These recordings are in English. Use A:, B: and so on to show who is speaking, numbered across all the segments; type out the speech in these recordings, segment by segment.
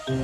A: Good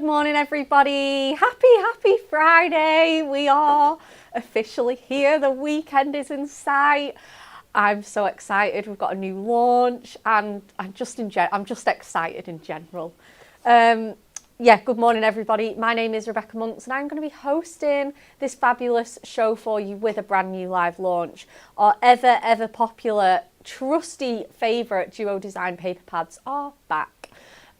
A: morning, everybody. Happy Friday. We are officially here. The weekend is in sight. I'm so excited. We've got a new launch and I'm just excited in general. Good morning, everybody. My name is Rebecca Monks and I'm going to be hosting this fabulous show for you with a brand new live launch. Our ever popular, trusty favourite duo design paper pads are back.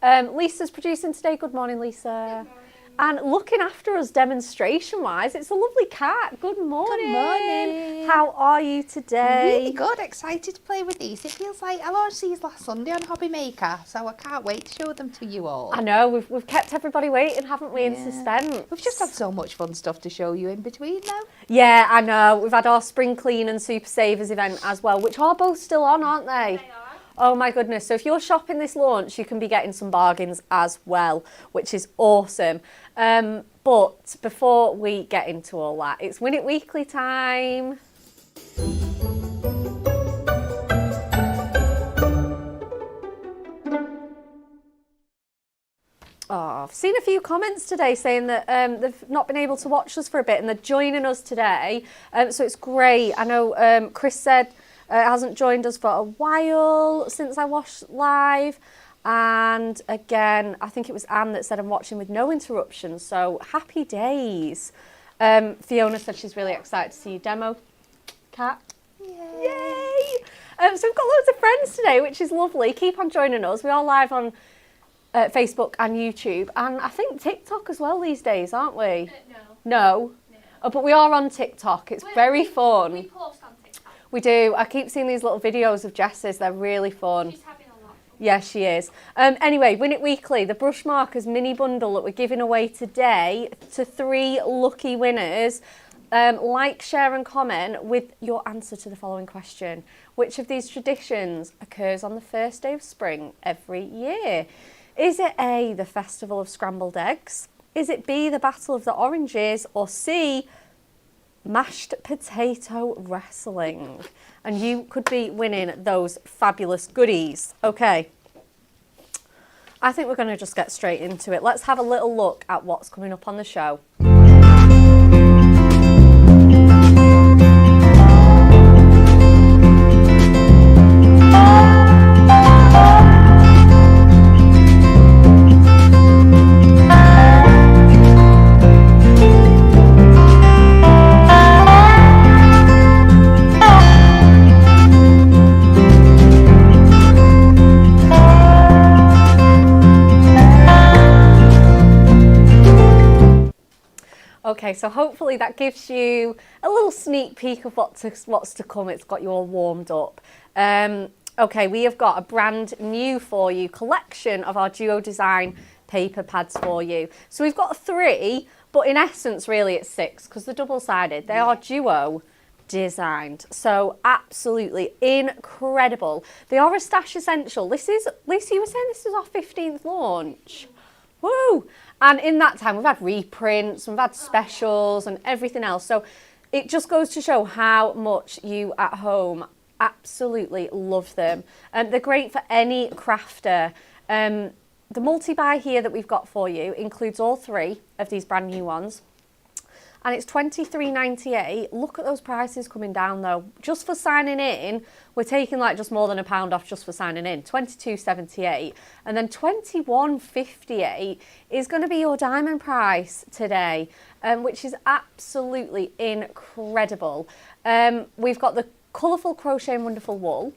A: Lisa's producing today. Good morning, Lisa.
B: Good morning.
A: And looking after us demonstration-wise, it's a lovely cat. Good morning.
B: Good morning.
A: How are you today?
B: Really good. Excited to play with these. It feels like I launched these last Sunday on Hobby Maker, so I can't wait to show them to you all.
A: I know. We've kept everybody waiting, haven't we, in suspense?
B: We've just had so much fun stuff to show you in between though.
A: Yeah, I know. We've had our Spring Clean and Super Savers event as well, which are both still on, aren't they?
B: They are.
A: Oh my goodness. So if you're shopping this launch, you can be getting some bargains as well, which is awesome. But before we get into all that, it's Win It Weekly time. Oh, I've seen a few comments today saying that they've not been able to watch us for a bit and they're joining us today. So it's great. I know Chris said hasn't joined us for a while since I watched live. And again, I think it was Anne that said I'm watching with no interruptions. So happy days. Fiona said she's really excited to see your demo, Kat. Yay! So we've got loads of friends today, which is lovely. Keep on joining us. We are live on Facebook and YouTube, and I think TikTok as well these days, aren't we? No. Oh, but we are on TikTok. It's very fun.
C: We post on TikTok.
A: We do. I keep seeing these little videos of Jess's. They're really fun.
C: She's having a lot of fun.
A: Yeah, she is. Anyway, Win It Weekly, the brush markers mini bundle that we're giving away today to 3 lucky winners. Like, share and comment with your answer to the following question. Which of these traditions occurs on the first day of spring every year? Is it A, the Festival of Scrambled Eggs? Is it B, the Battle of the Oranges? Or C, mashed potato wrestling. And you could be winning those fabulous goodies. Okay. I think we're going to just get straight into it. Let's have a little look at what's coming up on the show. Okay, so hopefully that gives you a little sneak peek of what's to come. It's got you all warmed up. Okay, we have got a brand new for you collection of our Duo Design paper pads for you. So we've got 3, but in essence, really it's 6 because they're double-sided. They are Duo designed. So absolutely incredible. They are a stash essential. This is, Lisa, you were saying this is our 15th launch. Woo! And in that time, we've had reprints, we've had specials and everything else. So it just goes to show how much you at home absolutely love them. They're great for any crafter. The multi-buy here that we've got for you includes all 3 of these brand new ones. And it's $23.98. Look at those prices coming down though. Just for signing in, we're taking like just more than £1 off just for signing in. $22.78. And then $21.58 is going to be your diamond price today, which is absolutely incredible. We've got the colourful crochet and wonderful wool.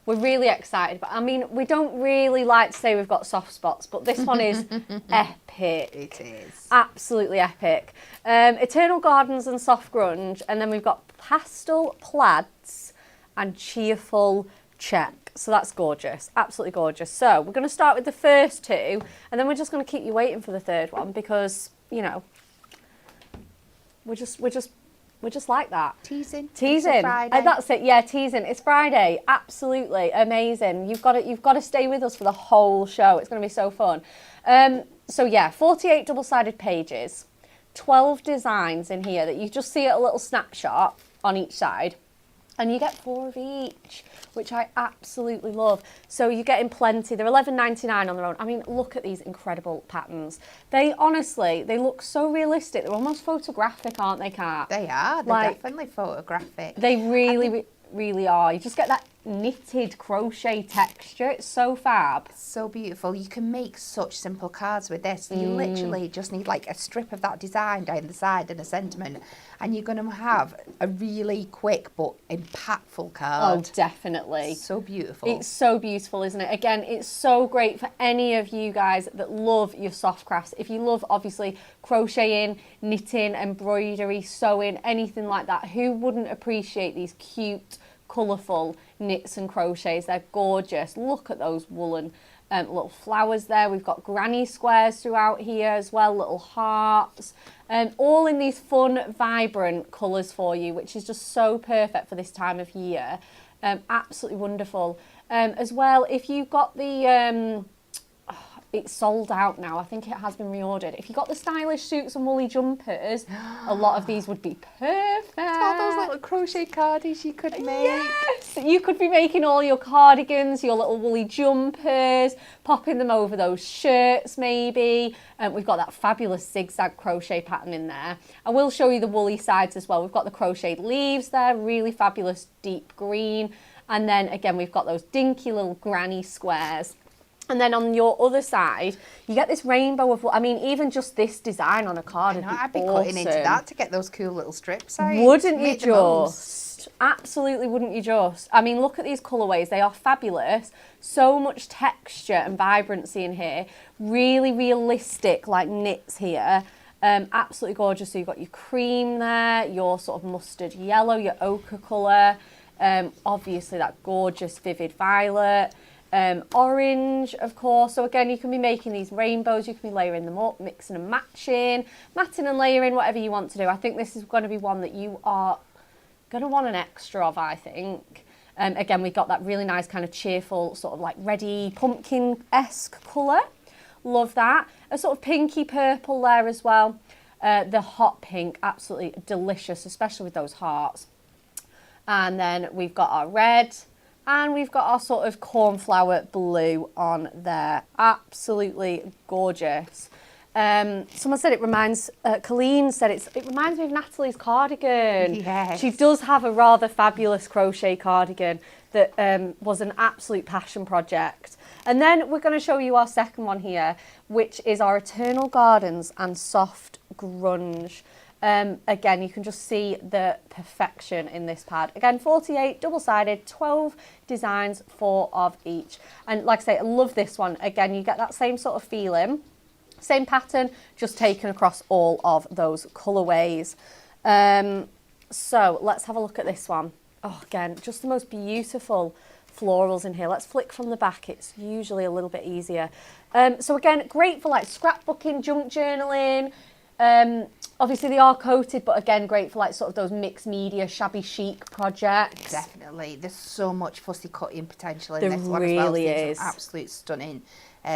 A: We're really excited, but I mean, we don't really like to say we've got soft spots, but this one is epic.
B: It is.
A: Absolutely epic. Eternal Gardens and Soft Grunge, and then we've got Pastel, Plaids, and Cheerful Check. So that's gorgeous, absolutely gorgeous. So we're going to start with the first 2, and then we're just going to keep you waiting for the 3rd one because, you know, we're just like that.
B: Teasing.
A: Teasing.
B: Friday.
A: That's it. Yeah, teasing. It's Friday. Absolutely amazing. You've got to stay with us for the whole show. It's going to be so fun. So yeah, 48 double-sided pages, 12 designs in here that you just see a little snapshot on each side. And you get 4 of each, which I absolutely love. So you're getting plenty. They're $11.99 on their own. I mean, look at these incredible patterns. They honestly, they look so realistic. They're almost photographic, aren't they, Kat?
B: They are. They're
A: Like,
B: definitely photographic.
A: They really are. You just get that knitted crochet texture. It's so fab.
B: So beautiful. You can make such simple cards with this. You literally just need like a strip of that design down the side and a sentiment, and you're going to have a really quick but impactful card.
A: Oh, definitely.
B: So beautiful.
A: It's so beautiful, isn't it? Again, it's so great for any of you guys that love your soft crafts. If you love, obviously, crocheting, knitting, embroidery, sewing, anything like that, who wouldn't appreciate these cute, colourful knits and crochets? They're gorgeous. Look at those woolen little flowers there. We've got granny squares throughout here as well, little hearts, all in these fun, vibrant colours for you, which is just so perfect for this time of year. Absolutely wonderful. As well, if you've got the it's sold out now. I think it has been reordered. If you got the stylish suits and woolly jumpers, a lot of these would be perfect.
B: All those little crochet cardies you could make.
A: Yes, you could be making all your cardigans, your little woolly jumpers, popping them over those shirts maybe. We've got that fabulous zigzag crochet pattern in there. I will show you the woolly sides as well. We've got the crocheted leaves there, really fabulous deep green. And then again, we've got those dinky little granny squares. And then on your other side, you get this rainbow of, I mean, even just this design on a card would be
B: I'd be
A: awesome.
B: cutting into that to get those cool little strips out.
A: Wouldn't you
B: Make the most.
A: just? Absolutely, wouldn't you just? I mean, look at these colourways. They are fabulous. So much texture and vibrancy in here. Really realistic, like knits here. Absolutely gorgeous. So you've got your cream there, your sort of mustard yellow, your ochre colour. Obviously, that gorgeous vivid violet. Orange, of course. So again, you can be making these rainbows, you can be layering them up, mixing and matching, matting and layering, whatever you want to do. I think this is going to be one that you are going to want an extra of, I think. Again, we've got that really nice kind of cheerful sort of like ready pumpkin-esque colour. Love that. A sort of pinky purple there as well. The hot pink, absolutely delicious, especially with those hearts. And then we've got our red, and we've got our sort of cornflower blue on there. Absolutely gorgeous. Someone said it reminds, Colleen said it reminds me of Natalie's cardigan.
B: Yes.
A: She does have a rather fabulous crochet cardigan that was an absolute passion project. And then we're going to show you our second one here, which is our Eternal Gardens and Soft Grunge. Again, you can just see the perfection in this pad. Again, 48, double-sided, 12 designs, 4 of each. And like I say, I love this one. Again, you get that same sort of feeling. Same pattern, just taken across all of those colourways. So let's have a look at this one. Oh, again, just the most beautiful florals in here. Let's flick from the back. It's usually a little bit easier. So again, great for like scrapbooking, junk journaling. Obviously they are coated, but again, great for like sort of those mixed media, shabby chic projects.
B: Definitely. There's so much fussy cutting potential in
A: There
B: this one as well.
A: really
B: There's
A: is.
B: some absolute stunning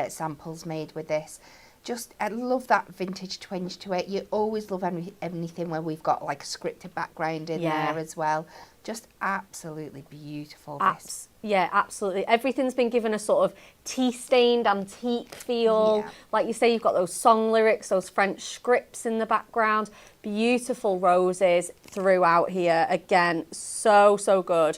B: samples made with this. Just, I love that vintage twinge to it. You always love anything where we've got like a scripted background in there as well. Just absolutely beautiful. This.
A: Yeah, absolutely. Everything's been given a sort of tea-stained antique feel.
B: Yeah.
A: Like you say, you've got those song lyrics, those French scripts in the background. Beautiful roses throughout here. Again, so, so good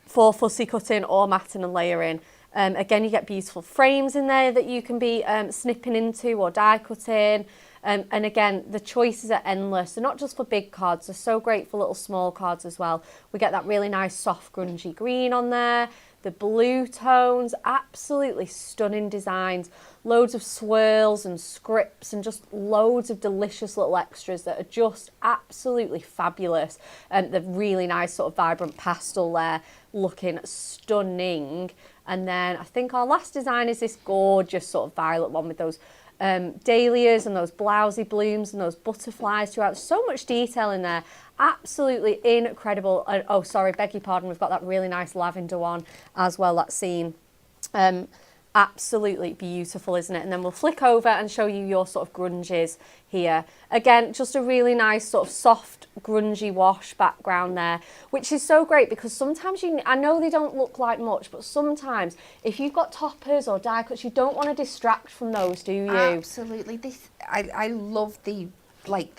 A: for fussy cutting or matting and layering. Again, you get beautiful frames in there that you can be snipping into or die cutting. And again, the choices are endless. They're not just for big cards, they're so great for little small cards as well. We get that really nice soft grungy green on there. The blue tones, absolutely stunning designs. Loads of swirls and scripts and just loads of delicious little extras that are just absolutely fabulous. The really nice sort of vibrant pastel there, looking stunning. And then I think our last design is this gorgeous sort of violet one with those dahlias and those blousy blooms and those butterflies throughout. So much detail in there. Absolutely incredible. Oh, sorry, beg your pardon. We've got that really nice lavender one as well, that scene. Absolutely beautiful, isn't it? And then we'll flick over and show you your sort of grunges here. Again, just a really nice sort of soft grungy wash background there, which is so great because sometimes I know they don't look like much, but sometimes if you've got toppers or die cuts, you don't want to distract from those, do you?
B: Absolutely. I love the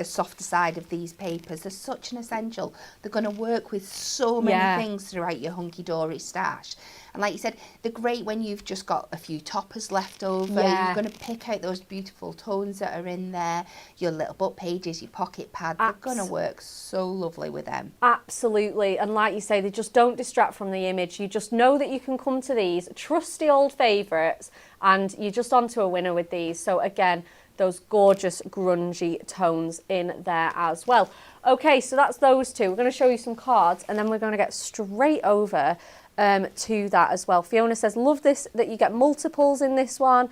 B: softer side of these papers. They're such an essential. They're going to work with so many things throughout your hunky-dory stash. And like you said, they're great when you've just got a few toppers left over. You're going to pick out those beautiful tones that are in there, your little book pages, your pocket pad. They're going to work so lovely with them.
A: Absolutely. And like you say, they just don't distract from the image. You just know that you can come to these trusty old favourites and you're just onto a winner with these. So again, those gorgeous grungy tones in there as well. Okay, so that's those two. We're going to show you some cards and then we're going to get straight over to that as well. Fiona says, love this, that you get multiples in this one.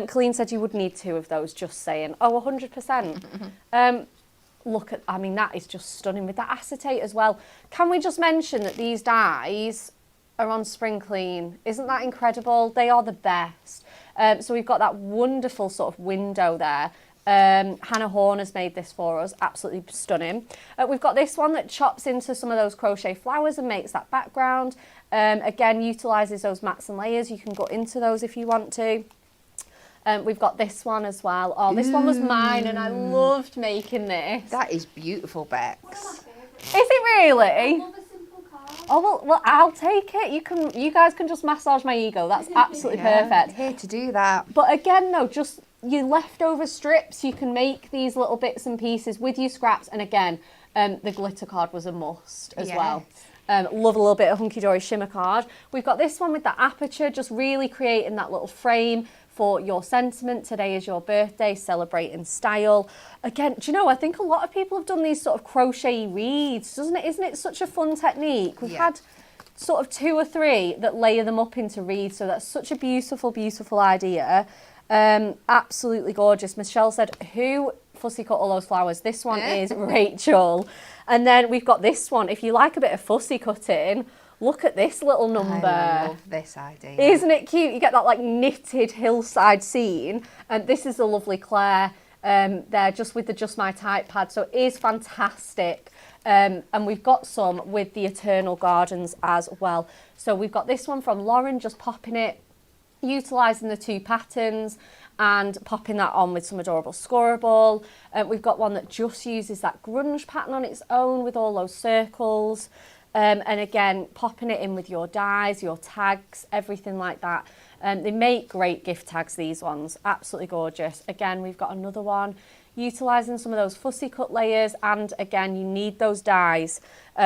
A: Colleen said you would need 2 of those, just saying. Oh, 100%. Look at, I mean, that is just stunning with that acetate as well. Can we just mention that these dies are on Spring Clean? Isn't that incredible? They are the best. So we've got that wonderful sort of window there. Hannah Horn has made this for us, absolutely stunning. We've got this one that chops into some of those crochet flowers and makes that background. Again, utilises those mats and layers. You can go into those if you want to. We've got this one as well. Oh, this one was mine and I loved making this.
B: That is beautiful, Bex.
A: Is it really? Oh, well, I'll take it. You guys can just massage my ego. That's absolutely perfect.
B: Here to do that.
A: But again, no, just your leftover strips, you can make these little bits and pieces with your scraps. And again, the glitter card was a must as well. Love a little bit of Hunky Dory shimmer card. We've got this one with the aperture, just really creating that little frame for your sentiment. Today is your birthday, celebrate in style. Again, do you know, I think a lot of people have done these sort of crochet reeds, doesn't it? Isn't it such a fun technique? We've had sort of 2 or 3 that layer them up into reeds, so that's such a beautiful, beautiful idea. Absolutely gorgeous. Michelle said, who fussy cut all those flowers? This one is Rachel. And then we've got this one. If you like a bit of fussy cutting, look at this little number.
B: I love this idea.
A: Isn't it cute? You get that like knitted hillside scene. And this is the lovely Claire They're just with the Just My Type pad, so it is fantastic. And we've got some with the Eternal Gardens as well. So we've got this one from Lauren, just popping it, utilising the 2 patterns and popping that on with some adorable scoreable. We've got one that just uses that grunge pattern on its own with all those circles. And again, popping it in with your dies, your tags, everything like that. They make great gift tags, these ones, absolutely gorgeous. Again, we've got another one utilising some of those fussy cut layers, and again, you need those dies.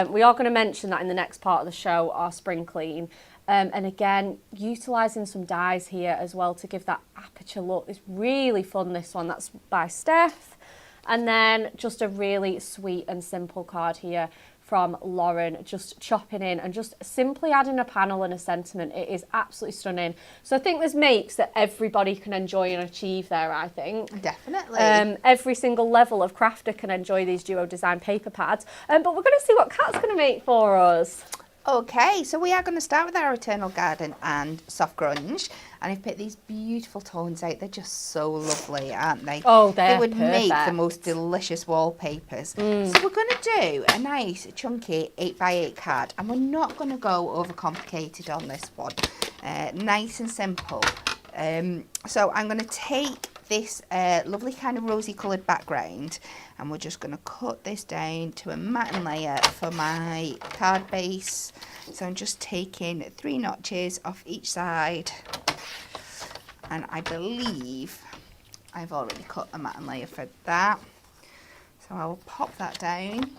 A: We are going to mention that in the next part of the show, our spring clean. And again, utilising some dies here as well to give that aperture look. It's really fun, this one. That's by Steph. And then just a really sweet and simple card here from Lauren, just chopping in and just simply adding a panel and a sentiment. It is absolutely stunning. So I think there's makes that everybody can enjoy and achieve there, I think.
B: Definitely.
A: Every single level of crafter can enjoy these duo design paper pads. But we're going to see what Kat's going to make for us.
B: Okay, so we are going to start with our Eternal Garden and Soft Grunge, and I've picked these beautiful tones out. They're just so lovely, aren't they?
A: Oh,
B: they would
A: perfect.
B: make the most delicious wallpapers. So we're going to do a nice chunky 8x8 card, and we're not going to go overcomplicated on this one. Nice and simple. So I'm going to take this lovely kind of rosy coloured background, and we're just going to cut this down to a matting layer for my card base. So I'm just taking 3 notches off each side, and I believe I've already cut a matting layer for that, so I will pop that down.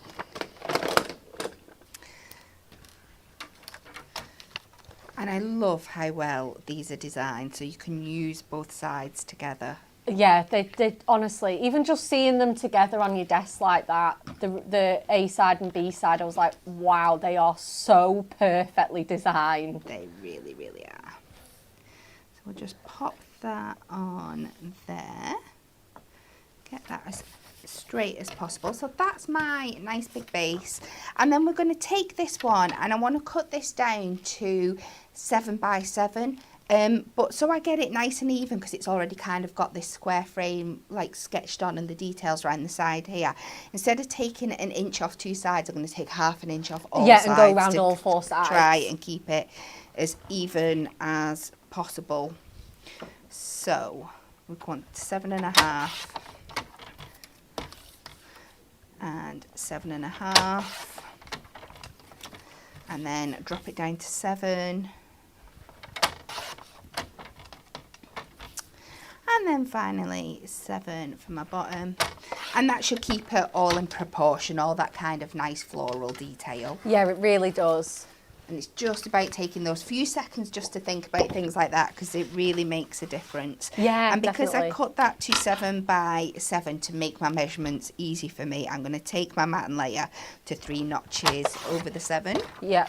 B: And I love how well these are designed, so you can use both sides together.
A: Yeah, they honestly, even just seeing them together on your desk like that, the A side and B side, I was like, wow, they are so perfectly designed.
B: They really, really are. So we'll just pop that on there. Get that as straight as possible. So that's my nice big base. And then we're going to take this one, and I want to cut this down to 7x7. But so I get it nice and even, because it's already kind of got this square frame like sketched on and the details around the side here. Instead of taking an inch off 2 sides, I'm going to take ½ an inch off all sides.
A: Yeah, and go around all 4 sides.
B: Try and keep it as even as possible. So we want 7.5 and 7.5, and then drop it down to 7. And then finally 7 for my bottom, and that should keep it all in proportion, all that kind of nice floral detail.
A: Yeah, it really does.
B: And it's just about taking those few seconds just to think about things like that, because it really makes a difference.
A: Yeah,
B: and because
A: definitely.
B: I cut that to 7x7 to make my measurements easy for me, I'm going to take my matting layer to 3 notches over the 7.
A: Yeah.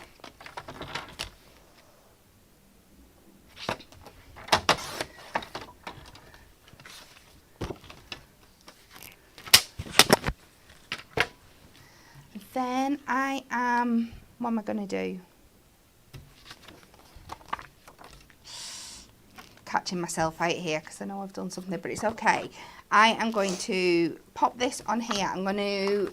B: Then what am I going to do? Catching myself out here because I know I've done something, but it's okay. I am going to pop this on here. I'm going to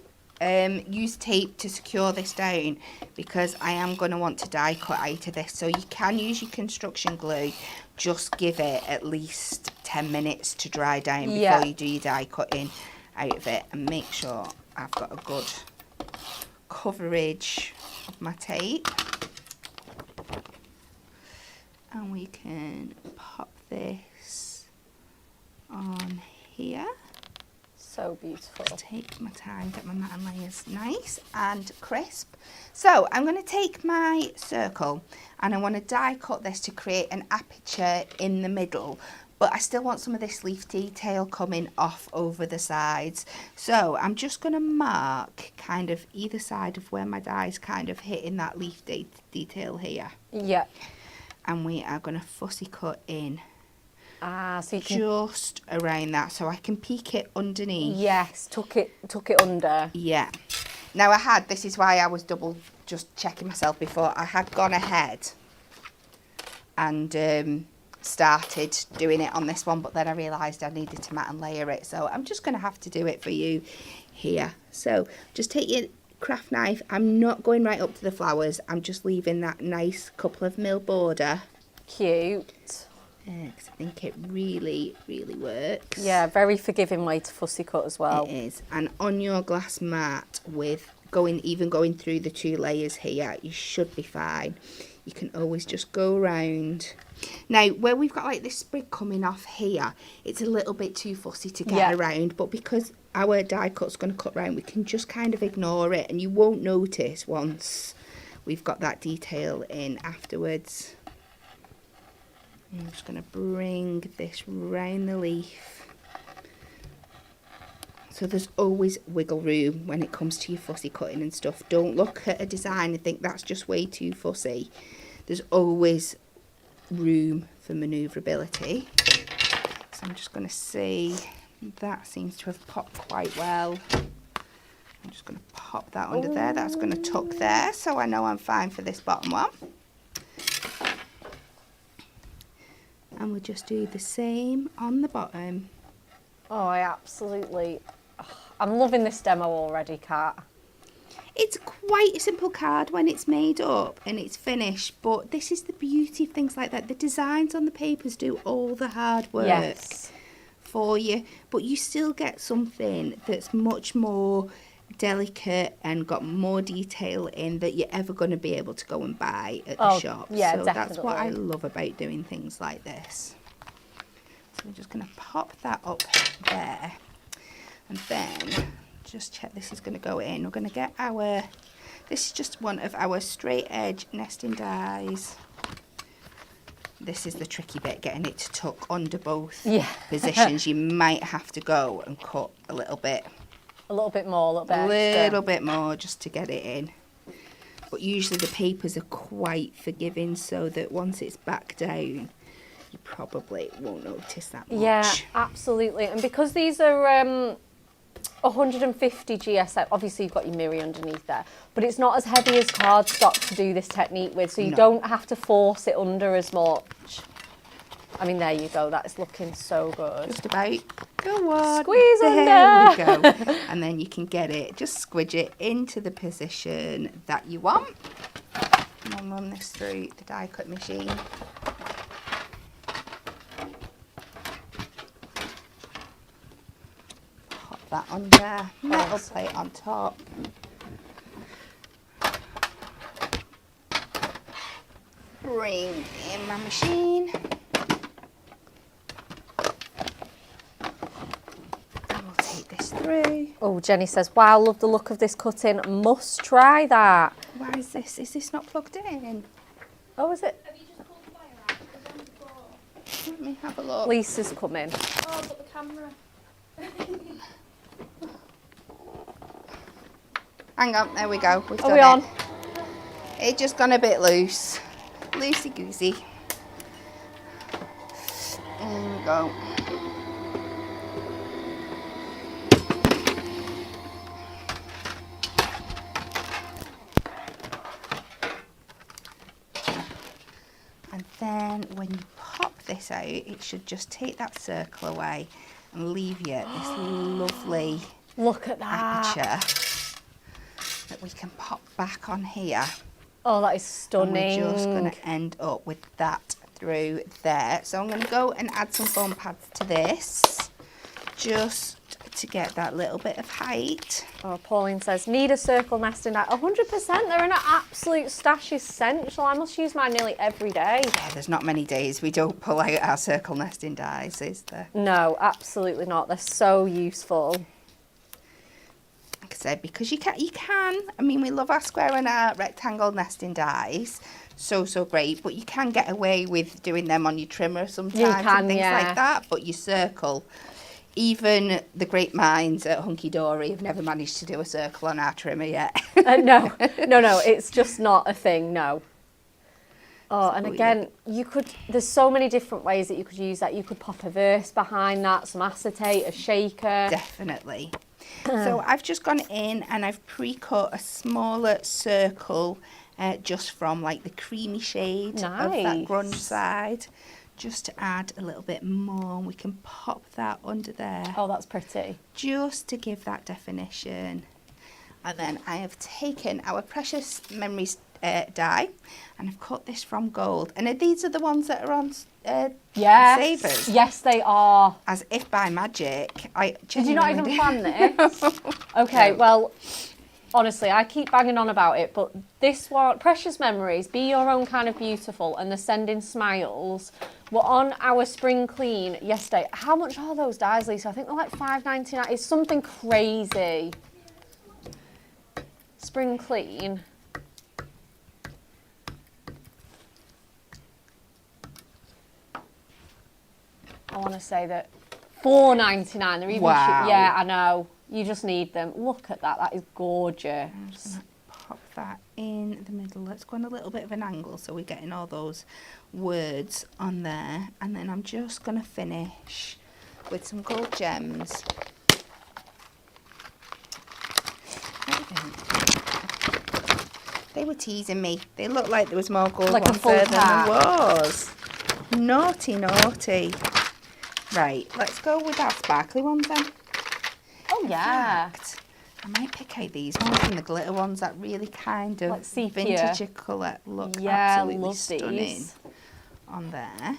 B: use tape to secure this down, because I am going to want to die cut out of this. So you can use your construction glue, just give it at least 10 minutes to dry down before you do your die cutting out of it, and make sure I've got a good coverage of my tape. And we can pop this on here.
A: So beautiful.
B: Take my time, get my matting layers nice and crisp. So I'm going to take my circle, and I want to die cut this to create an aperture in the middle, but I still want some of this leaf detail coming off over the sides. So I'm just going to mark kind of either side of where my die is kind of hitting that leaf detail here.
A: Yeah.
B: And we are going to fussy cut in.
A: So you can
B: just around that, so I can peek it underneath.
A: Yes, tuck it under.
B: Yeah. Now this is why I was just checking myself before. I had gone ahead and started doing it on this one, but then I realised I needed to mat and layer it, so I'm just going to have to do it for you here. So just take your craft knife. I'm not going right up to the flowers, I'm just leaving that nice couple of mil border.
A: Cute.
B: Because I think it really, really works.
A: Yeah, very forgiving way to fussy cut as well.
B: It is. And on your glass mat, with even going through the 2 layers here, you should be fine. You can always just go around. Now, where we've got like this sprig coming off here, it's a little bit too fussy to get around, but because our die cut's going to cut round, we can just kind of ignore it, and you won't notice once we've got that detail in afterwards. I'm just going to bring this round the leaf. So there's always wiggle room when it comes to your fussy cutting and stuff. Don't look at a design and think that's just way too fussy. There's always room for manoeuvrability. So I'm just going to see, that seems to have popped quite well. I'm just going to pop that under there. That's going to tuck there, so I know I'm fine for this bottom one. And we'll just do the same on the bottom.
A: Oh, I'm loving this demo already, Kat.
B: It's quite a simple card when it's made up and it's finished, but this is the beauty of things like that. The designs on the papers do all the hard work for you, but you still get something that's much more delicate and got more detail in that you're ever going to be able to go and buy at the shop.
A: Yeah,
B: so
A: definitely.
B: That's what I love about doing things like this. So we're just going to pop that up there, and then just check this is going to go in. We're going to get this is just one of our straight edge nesting dies. This is the tricky bit, getting it to tuck under both positions. You might have to go and cut a little bit.
A: A little bit more,
B: a little bit more just to get it in. But usually the papers are quite forgiving, so that once it's back down, you probably won't notice that much.
A: Yeah, absolutely. And because these are 150 GSM, obviously you've got your mirror underneath there, but it's not as heavy as cardstock to do this technique with, so you don't have to force it under as much. I mean, there you go, that's looking so good.
B: Just about. Go on.
A: Squeeze under.
B: There we go. And then you can get it, just squidge it into the position that you want. And I'll run this through the die cut machine. Pop that under, metal plate on top. Bring in my machine. Through.
A: Oh, Jenny says, wow, love the look of this cutting. Must try that.
B: Why is this? Is this not plugged in?
A: Oh, is it?
C: Have you just pulled the wire out? It was on before.
B: Let me have a look.
A: Lisa's coming.
C: Oh, but the camera.
B: Hang on, there we go. We've
A: Are
B: done
A: we on?
B: It just gone a bit loose. Loosey goosey. There we go. And then when you pop this out, it should just take that circle away and leave you this lovely
A: Look at that.
B: aperture that we can pop back on here.
A: Oh, that is stunning.
B: And we're just going to end up with that through there. So I'm going to go and add some foam pads to this, just to get that little bit of height.
A: Oh, Pauline says, need a circle nesting die. 100%, they're an absolute stash essential. I must use mine nearly every day.
B: Yeah, there's not many days we don't pull out our circle nesting dies, is there?
A: No, absolutely not. They're so useful.
B: Like I said, because you can, I mean, we love our square and our rectangle nesting dies, so great, but you can get away with doing them on your trimmer sometimes and things like that, but your circle, even the great minds at Hunky Dory have never managed to do a circle on our trimmer yet.
A: No, it's just not a thing, no. Oh, and again, there's so many different ways that you could use that. You could pop a verse behind that, some acetate, a shaker.
B: Definitely. So I've just gone in and I've pre-cut a smaller circle just from like the creamy shade of that grunge side, just to add a little bit more. We can pop that under there.
A: Oh, that's pretty.
B: Just to give that definition. And then I have taken our Precious Memories die and I've cut this from gold. And these are the ones that are on Savers.
A: Yes, they are.
B: As if by magic.
A: Did you not even plan this? Okay, well, honestly, I keep banging on about it, but this one, Precious Memories, Be Your Own Kind of Beautiful, and the Sending Smiles were on our spring clean yesterday. How much are those dies, Lisa? I think they're like $5.99. It's something crazy. Spring clean. I want to say that $4.99. They're even
B: Wow.
A: yeah, I know. You just need them. Look at that. That is gorgeous.
B: I'm just going to pop that in the middle. Let's go on a little bit of an angle so we're getting all those words on there. And then I'm just going to finish with some gold gems. They were teasing me. They looked like there was more gold
A: Like a
B: ones
A: full
B: there than
A: pack.
B: there was. Naughty, naughty. Right, let's go with our sparkly ones then.
A: Oh, yeah.
B: Fact, I might pick out these ones and the glitter ones that really kind of
A: Like sepia.
B: vintage colour look
A: Yeah,
B: absolutely
A: love
B: stunning
A: these.
B: on there.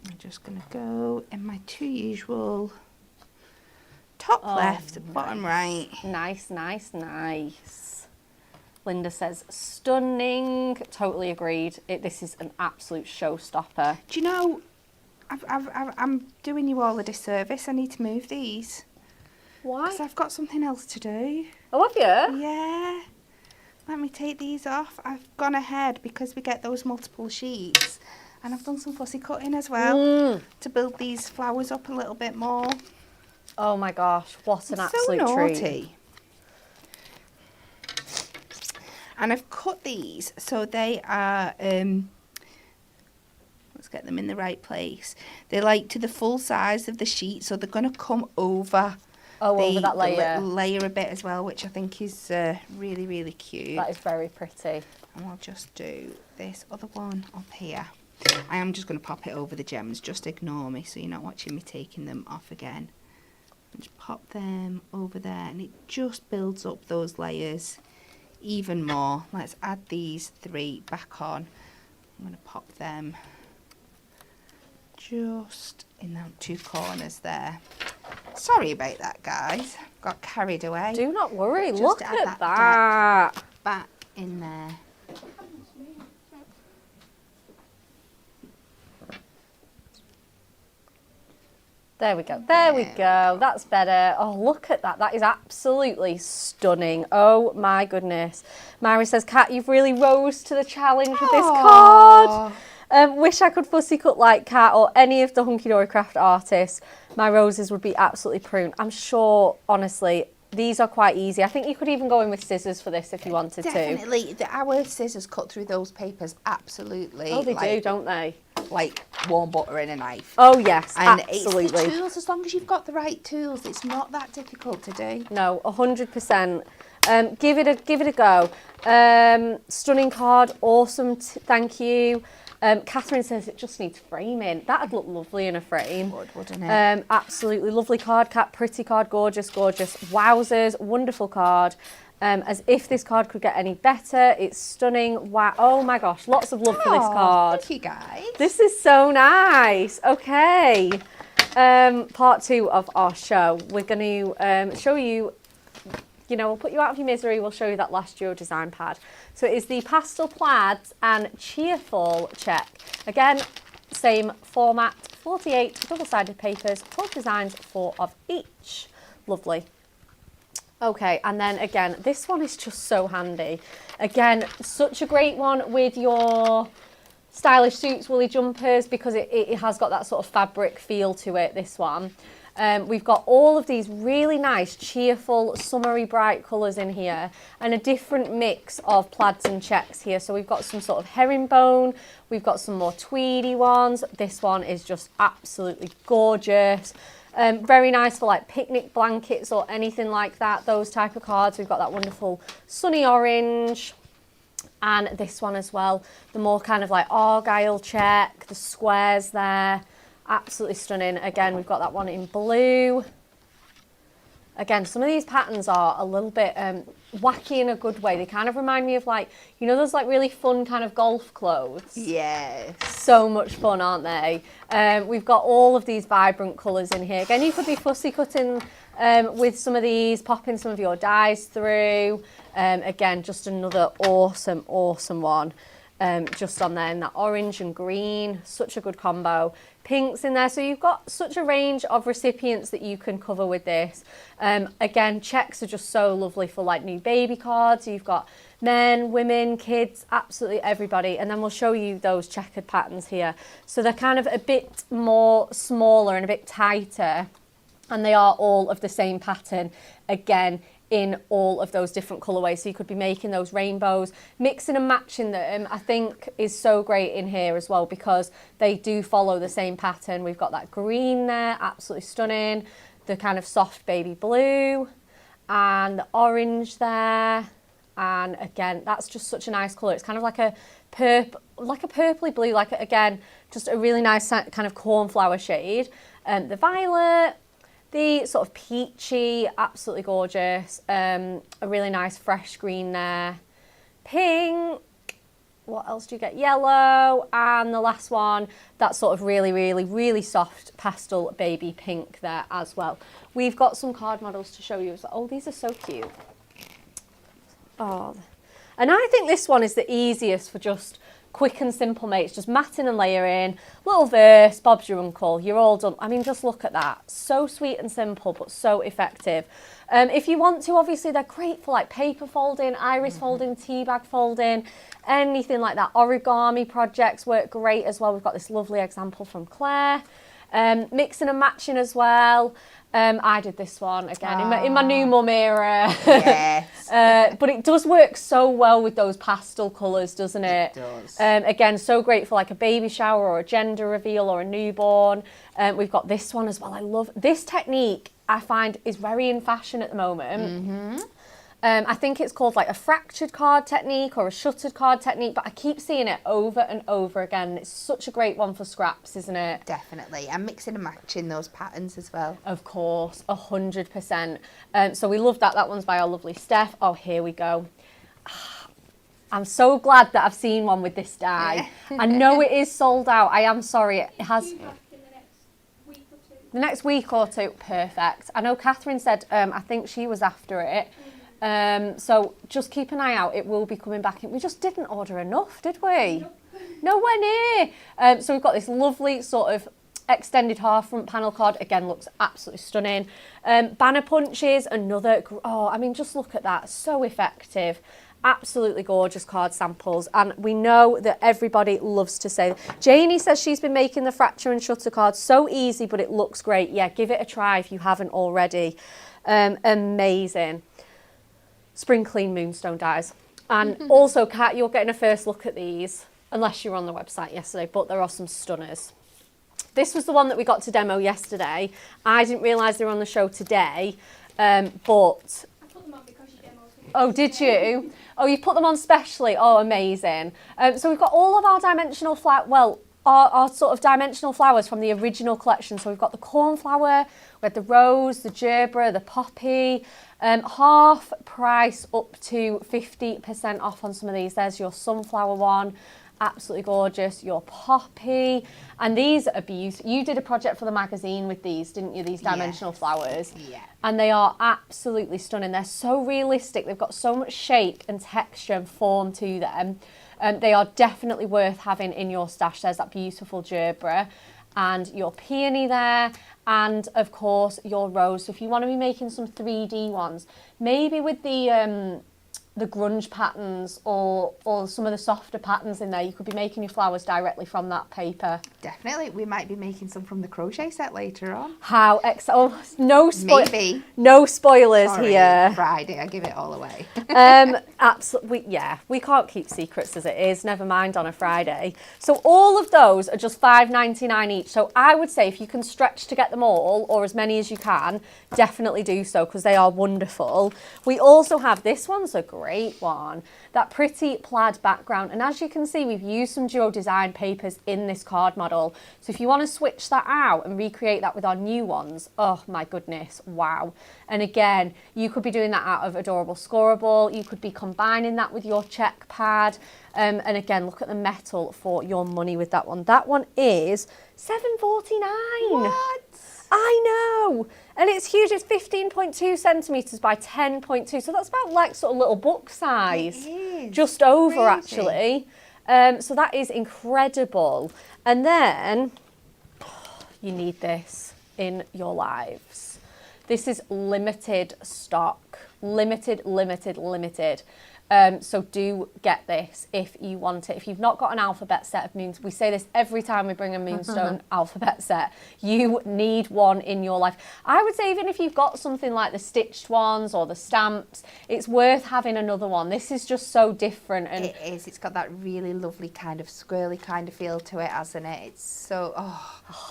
B: I'm just going to go in my two usual top left, bottom right.
A: Nice, nice, nice. Linda says, stunning. Totally agreed. This is an absolute showstopper.
B: Do you know, I'm doing you all a disservice. I need to move these.
A: Why?
B: Because I've got something else to do.
A: Oh, have you?
B: Yeah. Let me take these off. I've gone ahead because we get those multiple sheets. And I've done some fussy cutting as well to build these flowers up a little bit more.
A: Oh my gosh, what an
B: It's
A: absolute
B: so
A: treat.
B: naughty. And I've cut these so they are, let's get them in the right place. They're like to the full size of the sheet, so they're going to come over
A: over that layer.
B: the layer a bit as well, which I think is really, really cute.
A: That is very pretty.
B: And we'll just do this other one up here. I am just going to pop it over the gems. Just ignore me so you're not watching me taking them off again. And just pop them over there and it just builds up those layers even more. Let's add these three back on. I'm going to pop them just in the two corners there. Sorry about that, guys. Got carried away.
A: Do not worry,
B: Just
A: look
B: add
A: at
B: that
A: that.
B: Back in there.
A: There we go. There we go. That's better. Oh, look at that. That is absolutely stunning. Oh my goodness. Mary says, Kat, you've really rose to the challenge with this card. Wish I could fussy cut like Kat or any of the Hunky Dory Craft artists. My roses would be absolutely pruned. I'm sure, honestly, these are quite easy. I think you could even go in with scissors for this if you wanted to.
B: Definitely. Our scissors cut through those papers absolutely.
A: Oh, they do, don't they?
B: Like warm butter in a knife.
A: Oh, yes,
B: And
A: absolutely.
B: it's the tools, as long as you've got the right tools, it's not that difficult to do.
A: No, 100%. Give it a go. Stunning card, awesome. Thank you. Catherine says it just needs framing. That'd look lovely in a frame.
B: Would, wouldn't it?
A: Absolutely lovely card, Kat. Pretty card, gorgeous, gorgeous. Wowzers, wonderful card. As if this card could get any better. It's stunning. Wow. Oh my gosh, lots of love for this card.
B: Thank you, guys.
A: This is so nice. Okay. Part 2 of our show. We're going to show you, we'll put you out of your misery. We'll show you that last Duo design pad. So it is the Pastel Plaids and Cheerful check. Again, same format, 48 double-sided papers, 12 designs, 4 of each. Lovely. Okay, and then again, this one is just so handy. Again, such a great one with your stylish suits, woolly jumpers, because it has got that sort of fabric feel to it, this one. We've got all of these really nice, cheerful, summery, bright colours in here, and a different mix of plaids and checks here. So we've got some sort of herringbone, we've got some more tweedy ones. This one is just absolutely gorgeous. Very nice for like picnic blankets or anything like that, those type of cards. We've got that wonderful sunny orange. And this one as well, the more kind of like argyle check, the squares there, absolutely stunning. Again, we've got that one in blue. Again, some of these patterns are a little bit wacky in a good way. They kind of remind me of like, you know, those like really fun kind of golf clothes.
B: Yes.
A: So much fun, aren't they? We've got all of these vibrant colours in here. Again, you could be fussy cutting with some of these, popping some of your dies through. Again, just another awesome, awesome one. Just on there in that orange and green, such a good combo. Pinks in there, so you've got such a range of recipients that you can cover with this. Again, checks are just so lovely for like new baby cards. You've got men, women, kids, absolutely everybody. And then we'll show you those checkered patterns here. So they're kind of a bit more smaller and a bit tighter, and they are all of the same pattern. Again, in all of those different colourways. So you could be making those rainbows, mixing and matching them, I think is so great in here as well, because they do follow the same pattern. We've got that green there, absolutely stunning, the kind of soft baby blue, and the orange there. And again, that's just such a nice colour. It's kind of like a purpley blue, like again, just a really nice kind of cornflower shade. The violet, the sort of peachy, absolutely gorgeous, a really nice fresh green there, pink, what else do you get? Yellow, and the last one, that sort of really, really, really soft pastel baby pink there as well. We've got some card models to show you. Oh, these are so cute. Oh, and I think this one is the easiest for just quick and simple mates, just matting and layering, little verse, Bob's your uncle, you're all done. I mean, just look at that. So sweet and simple, but so effective. If you want to, obviously, they're great for like paper folding, iris folding, tea bag folding, anything like that. Origami projects work great as well. We've got this lovely example from Claire. Mixing and matching as well. I did this one again in my new mum era.
B: Yes.
A: But it does work so well with those pastel colours, doesn't it?
B: It does.
A: Again, so great for like a baby shower or a gender reveal or a newborn. We've got this one as well. I love this technique. I find is very in fashion at the moment. I think it's called like a fractured card technique or a shuttered card technique, but I keep seeing it over and over again. It's such a great one for scraps, isn't it?
B: Definitely. And mixing and matching those patterns as well.
A: Of course, 100%. So we love that. That one's by our lovely Steph. Oh, here we go. I'm so glad that I've seen one with this die. I know it is sold out. I am sorry. It has... The next week or two, perfect. I know Catherine said, I think she was after it. So just keep an eye out. It will be coming back. We just didn't order enough, did we? Nope. Nowhere near. So we've got this lovely sort of extended half front panel card. Again, looks absolutely stunning. Banner punches, another. Oh, I mean, just look at that. So effective. Absolutely gorgeous card samples, and we know that everybody loves to say. Janie says she's been making the fracture and shutter cards. So easy, but it looks great. Yeah, give it a try if you haven't already. Amazing. Spring Clean Moonstone dies. And also, Kat, you're getting a first look at these, unless you were on the website yesterday, but there are some stunners. This was the one that we got to demo yesterday. I didn't realise they were on the show today, but...
C: I put them on because you demoed them.
A: Oh, did you? Oh, you put them on specially. Oh, amazing. So we've got all of our dimensional our sort of dimensional flowers from the original collection. So we've got the cornflower, we had the rose, the gerbera, the poppy, half price up to 50% off on some of these. There's your sunflower one, absolutely gorgeous, your poppy, and these are beautiful. You did a project for the magazine with these, didn't you? These dimensional flowers.
B: Yeah.
A: And they are absolutely stunning. They're so realistic. They've got so much shape and texture and form to them. They are definitely worth having in your stash. There's that beautiful gerbera and your peony there, and of course your rose. So if you want to be making some 3D ones, maybe with the grunge patterns or some of the softer patterns in there, you could be making your flowers directly from that paper.
B: Definitely. We might be making some from the crochet set later on.
A: How
B: Maybe.
A: No spoilers.
B: Sorry,
A: here.
B: Friday, I give it all away.
A: Absolutely, yeah. We can't keep secrets as it is, never mind on a Friday. So all of those are just $5.99 each. So I would say if you can stretch to get them all, or as many as you can, definitely do so, because they are wonderful. We also have, this one's a great great one. That pretty plaid background. And as you can see, we've used some duo design papers in this card model. So if you want to switch that out and recreate that with our new ones, oh my goodness, wow. And again, you could be doing that out of Adorable Scoreable. You could be combining that with your check pad. And again, look at the metal for your money with that one. That one is $7.49.
B: What?
A: I know. And it's huge. It's 15.2 centimetres by 10.2. So that's about like sort of little book size.
B: It is.
A: Just over,
B: Crazy.
A: actually. So that is incredible. And then you need this in your lives. This is limited stock. Limited. So do get this if you want it. If you've not got an alphabet set of moons, we say this every time we bring a Moonstone alphabet set, you need one in your life. I would say even if you've got something like the stitched ones or the stamps, it's worth having another one. This is just so different. And
B: it is. It's got that really lovely kind of squirrely kind of feel to it, hasn't it? It's so,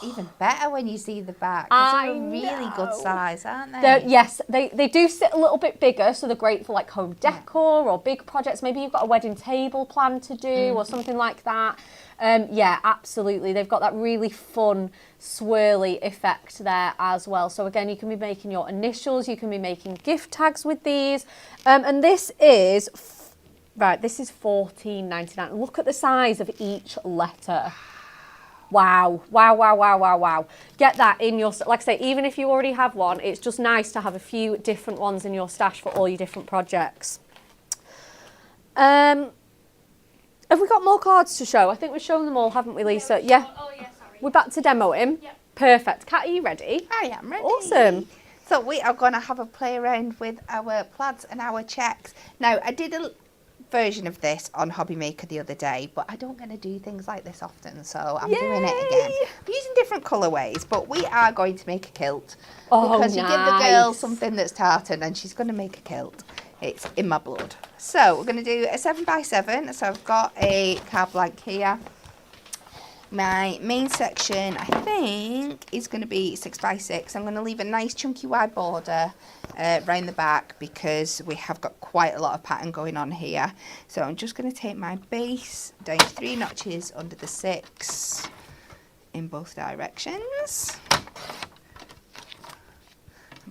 B: even better when you see the back. They're a really good size, aren't they?
A: Yes, they do sit a little bit bigger, so they're great for like home decor or big projects. Maybe you've got a wedding table planned to do or something like that. Yeah, absolutely. They've got that really fun swirly effect there as well. So again, you can be making your initials, you can be making gift tags with these. And this is, this is $14.99. Look at the size of each letter. Wow. Get that in your, like I say, even if you already have one, it's just nice to have a few different ones in your stash for all your different projects. Have we got more cards to show? I think we've shown them all, haven't we, Lisa? Yeah.
C: Oh, yeah, sorry.
A: We're back to demo him?
C: Yep.
A: Perfect. Kat, are you ready?
B: I am ready.
A: Awesome.
B: So we are going to have a play around with our plaids and our checks. Now, I did a version of this on Hobby Maker the other day, but I don't get to do things like this often, so I'm doing it again. I'm using different colourways, but we are going to make a kilt. Because you give the girl something that's tartan and she's going to make a kilt. It's in my blood. So we're going to do a 7x7. So I've got a card blank here. My main section, I think, is going to be 6x6. I'm going to leave a nice chunky wide border around the back because we have got quite a lot of pattern going on here. So I'm just going to take my base down 3 notches under the 6 in both directions.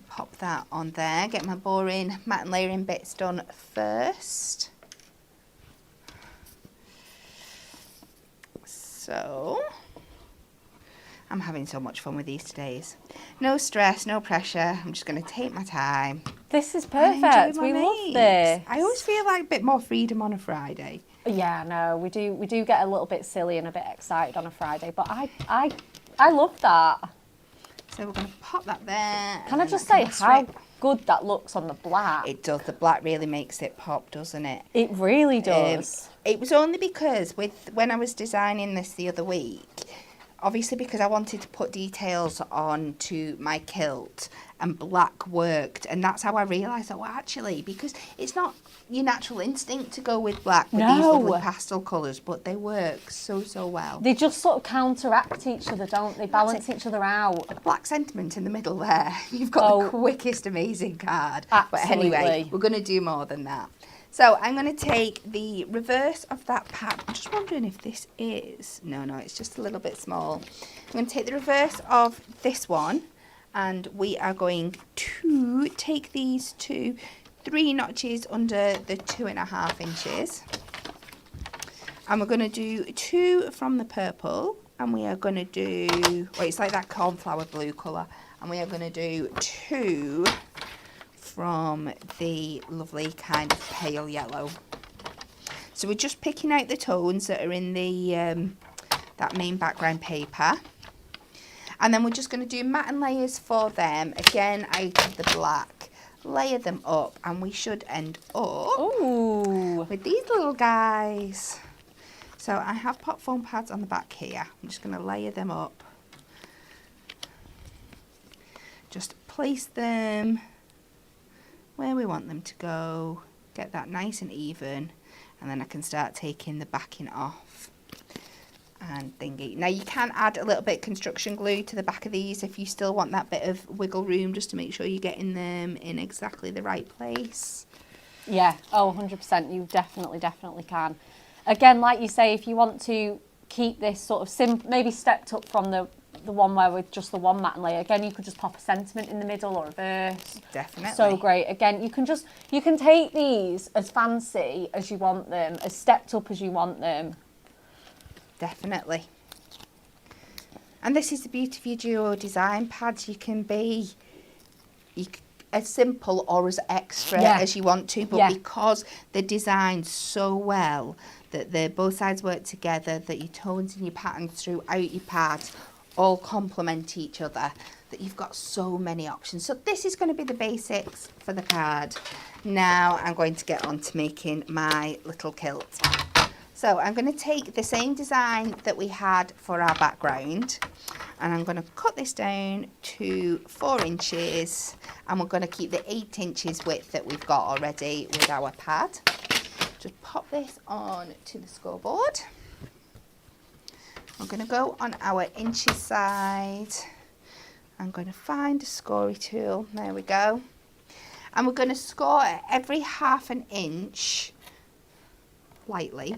B: Pop that on there, get my boring mat and layering bits done first. So, I'm having so much fun with these todays. No stress, no pressure, I'm just going to take my time.
A: This is perfect. We love this.
B: I always feel like a bit more freedom on a Friday.
A: Yeah, no, we do get a little bit silly and a bit excited on a Friday, but I love that.
B: So we're going to pop that there.
A: Can I just say how good that looks on the black?
B: It does. The black really makes it pop, doesn't it?
A: It really does.
B: It was only because when I was designing this the other week, obviously because I wanted to put details on to my kilt and black worked, and that's how I realised, actually, because it's not your natural instinct to go with black with these lovely pastel colours, but they work so well.
A: They just sort of counteract each other, don't they? Balance each other out.
B: The black sentiment in the middle there. You've got the quickest amazing card.
A: Absolutely.
B: But anyway, we're going to do more than that. So I'm going to take the reverse of that pattern. I'm just wondering if this is... No, it's just a little bit small. I'm going to take the reverse of this one, and we are going to take these to 3 notches under the 2.5 inches. And we're going to do 2 from the purple, and we are going to do... Well, it's like that cornflower blue colour. And we are going to do 2... from the lovely kind of pale yellow. So we're just picking out the tones that are in the that main background paper, and then we're just going to do mat and layers for them again out of the black, layer them up, and we should end up with these little guys. So I have pop foam pads on the back here. I'm just going to layer them up, just place them where we want them to go, get that nice and even, and then I can start taking the backing off and thingy. Now you can add a little bit of construction glue to the back of these if you still want that bit of wiggle room, just to make sure you're getting them in exactly the right place.
A: Yeah, oh, 100%. You definitely can. Again, like you say, if you want to keep this sort of maybe stepped up from the one where with just the one mat and layer, again, you could just pop a sentiment in the middle or a verse.
B: Definitely.
A: So great. Again, you can take these as fancy as you want them, as stepped up as you want them.
B: Definitely. And this is the beauty of your duo design pads. You can be as simple or as extra as you want to, but because they're designed so well that both sides work together, that your tones and your patterns throughout your pad all complement each other, that you've got so many options. So this is going to be the basics for the card. Now I'm going to get on to making my little kilt. So I'm going to take the same design that we had for our background, and I'm going to cut this down to 4 inches, and we're going to keep the 8 inches width that we've got already with our pad. Just pop this on to the scoreboard. We're going to go on our inches side. I'm going to find a scoring tool. There we go. And we're going to score at every 1/2 inch lightly.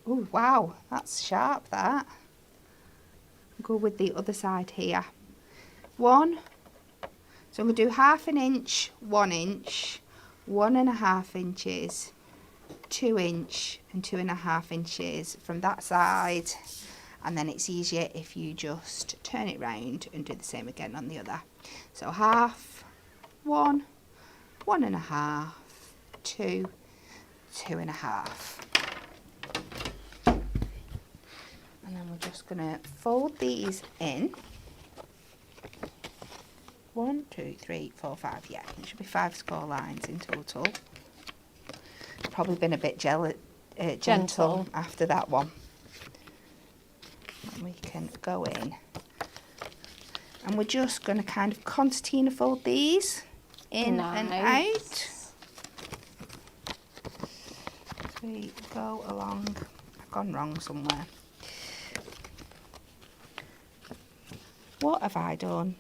B: Oh, wow, that's sharp, that. Go with the other side here. 1. So I'm going to do 1/2 inch, 1 inch, 1.5 inches, 2 inch and 2.5 inches from that side. And then it's easier if you just turn it round and do the same again on the other. So 1/2, 1, 1.5, 2, 2.5. And then we're just going to fold these in. 1, 2, 3, 4, 5. Yeah, it should be 5 score lines in total. Probably been a bit gentle after that one. And we can go in. And we're just going to kind of concertina fold these in and out. So we go along. I've gone wrong somewhere. What have I done?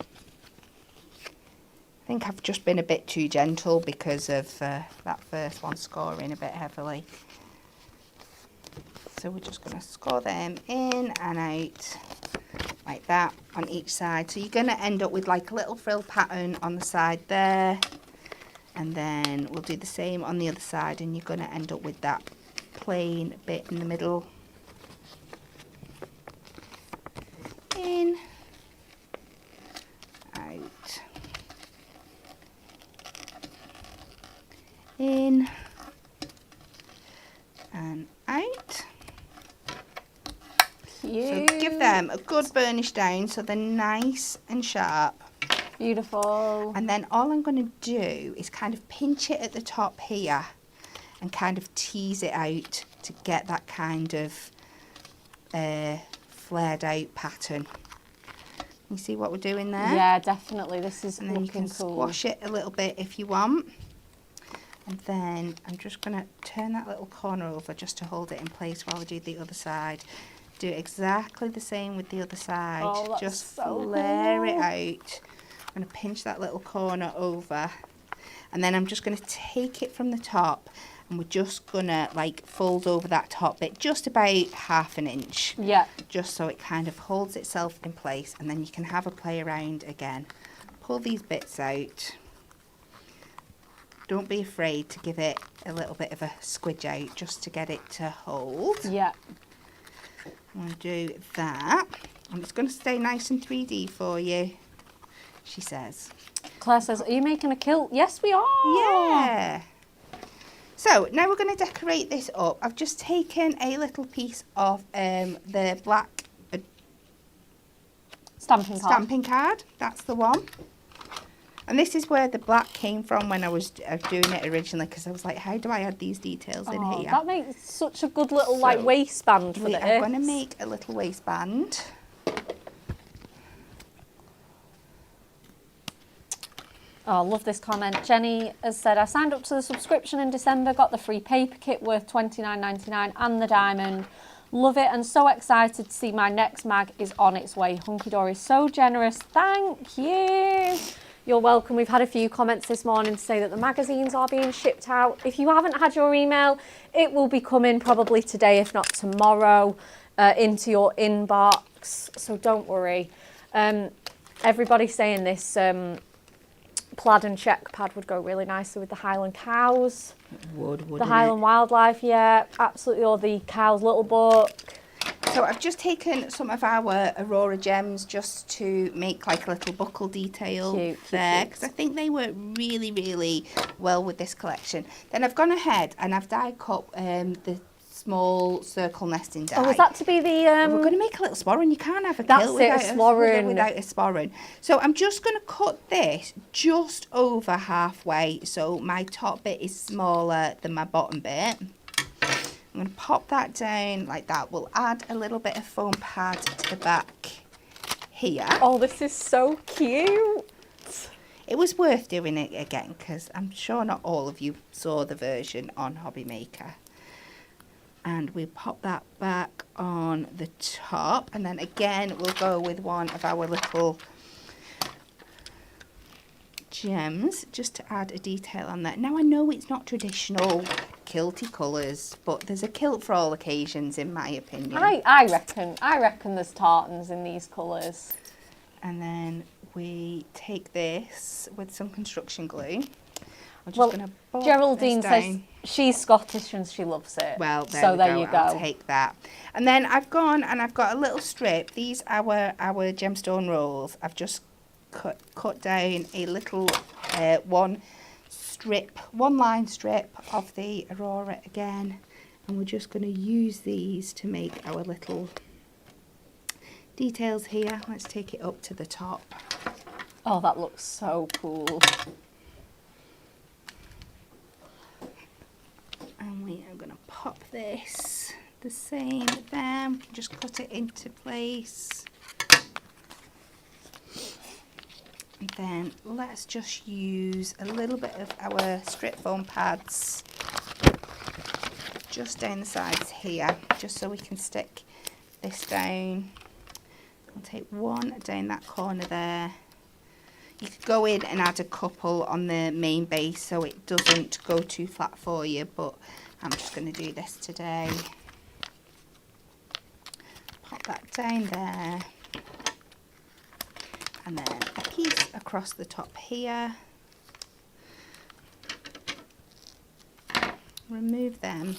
B: I think I've just been a bit too gentle because of that first one scoring a bit heavily. So we're just going to score them in and out like that on each side. So you're going to end up with like a little frill pattern on the side there. And then we'll do the same on the other side, and you're going to end up with that plain bit in the middle. In. Out. In. And out.
A: Cute.
B: So give them a good burnish down so they're nice and sharp.
A: Beautiful.
B: And then all I'm going to do is kind of pinch it at the top here and kind of tease it out to get that kind of flared out pattern. You see what we're doing there?
A: Yeah, definitely. This is
B: and then you can squash it a little bit if you want. And then I'm just going to turn that little corner over just to hold it in place while I do the other side. Do exactly the same with the other side.
A: Oh, that's
B: just
A: so
B: flare it
A: cool.
B: out. I'm going to pinch that little corner over, and then I'm just going to take it from the top, and we're just going to like fold over that top bit just about 1/2 inch.
A: Yeah.
B: Just so it kind of holds itself in place, and then you can have a play around again. Pull these bits out. Don't be afraid to give it a little bit of a squidge out just to get it to hold.
A: Yeah.
B: I'm going to do that. And it's going to stay nice and 3D for you, she says.
A: Claire says, are you making a kilt? Yes, we are.
B: Yeah. So now we're going to decorate this up. I've just taken a little piece of the black
A: Stamping card.
B: That's the one. And this is where the black came from when I was doing it originally, because I was like, how do I add these details in here?
A: That makes such a good little like waistband for this.
B: I'm going to make a little waistband.
A: Oh, I love this comment. Jenny has said, I signed up to the subscription in December, got the free paper kit worth $29.99 and the diamond. Love it and so excited to see my next mag is on its way. Hunky Dory, so generous. Thank you. You're welcome. We've had a few comments this morning to say that the magazines are being shipped out. If you haven't had your email, it will be coming probably today, if not tomorrow, into your inbox. So don't worry. Everybody's saying this plaid and check pad would go really nicely with the Highland cows.
B: Wouldn't
A: the Highland wildlife, yeah, absolutely. Or the cow's little book.
B: So I've just taken some of our Aurora gems just to make like a little buckle detail there, because I think they work really, really well with this collection. Then I've gone ahead and I've die cut the small circle nesting die.
A: Oh, is that to be the...
B: We're going to make a little sporran. You can't have a
A: That's
B: kilt
A: it, a sporran.
B: without a sporran. So I'm just going to cut this just over halfway, so my top bit is smaller than my bottom bit. I'm going to pop that down like that. We'll add a little bit of foam pad to the back here.
A: Oh, this is so cute.
B: It was worth doing it again because I'm sure not all of you saw the version on Hobby Maker. And we pop that back on the top, and then again we'll go with one of our little gems just to add a detail on that. Now I know it's not traditional kilty colours, but there's a kilt for all occasions in my opinion.
A: I reckon there's tartans in these colours.
B: And then we take this with some construction glue. I'm just
A: Well,
B: going to
A: Geraldine says she's Scottish and she loves it.
B: Well,
A: there you go.
B: I'll take that. And then I've gone and I've got a little strip. These are our gemstone rolls. I've just cut down a little one line strip of the Aurora again, and we're just going to use these to make our little details here. Let's take it up to the top.
A: Oh, that looks so cool.
B: And we are going to pop this the same there. Just cut it into place. And then let's just use a little bit of our strip foam pads just down the sides here, just so we can stick this down. I'll take one down that corner there. You could go in and add a couple on the main base so it doesn't go too flat for you, but I'm just going to do this today. Pop that down there. And then a piece across the top here. Remove them.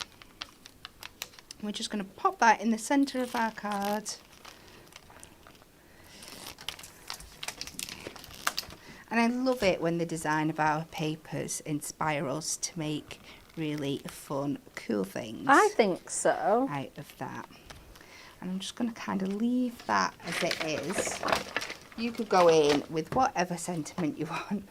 B: We're just going to pop that in the centre of our card. And I love it when the design of our papers inspire us to make really fun, cool things.
A: I think so.
B: Out of that. And I'm just going to kind of leave that as it is. You could go in with whatever sentiment you want.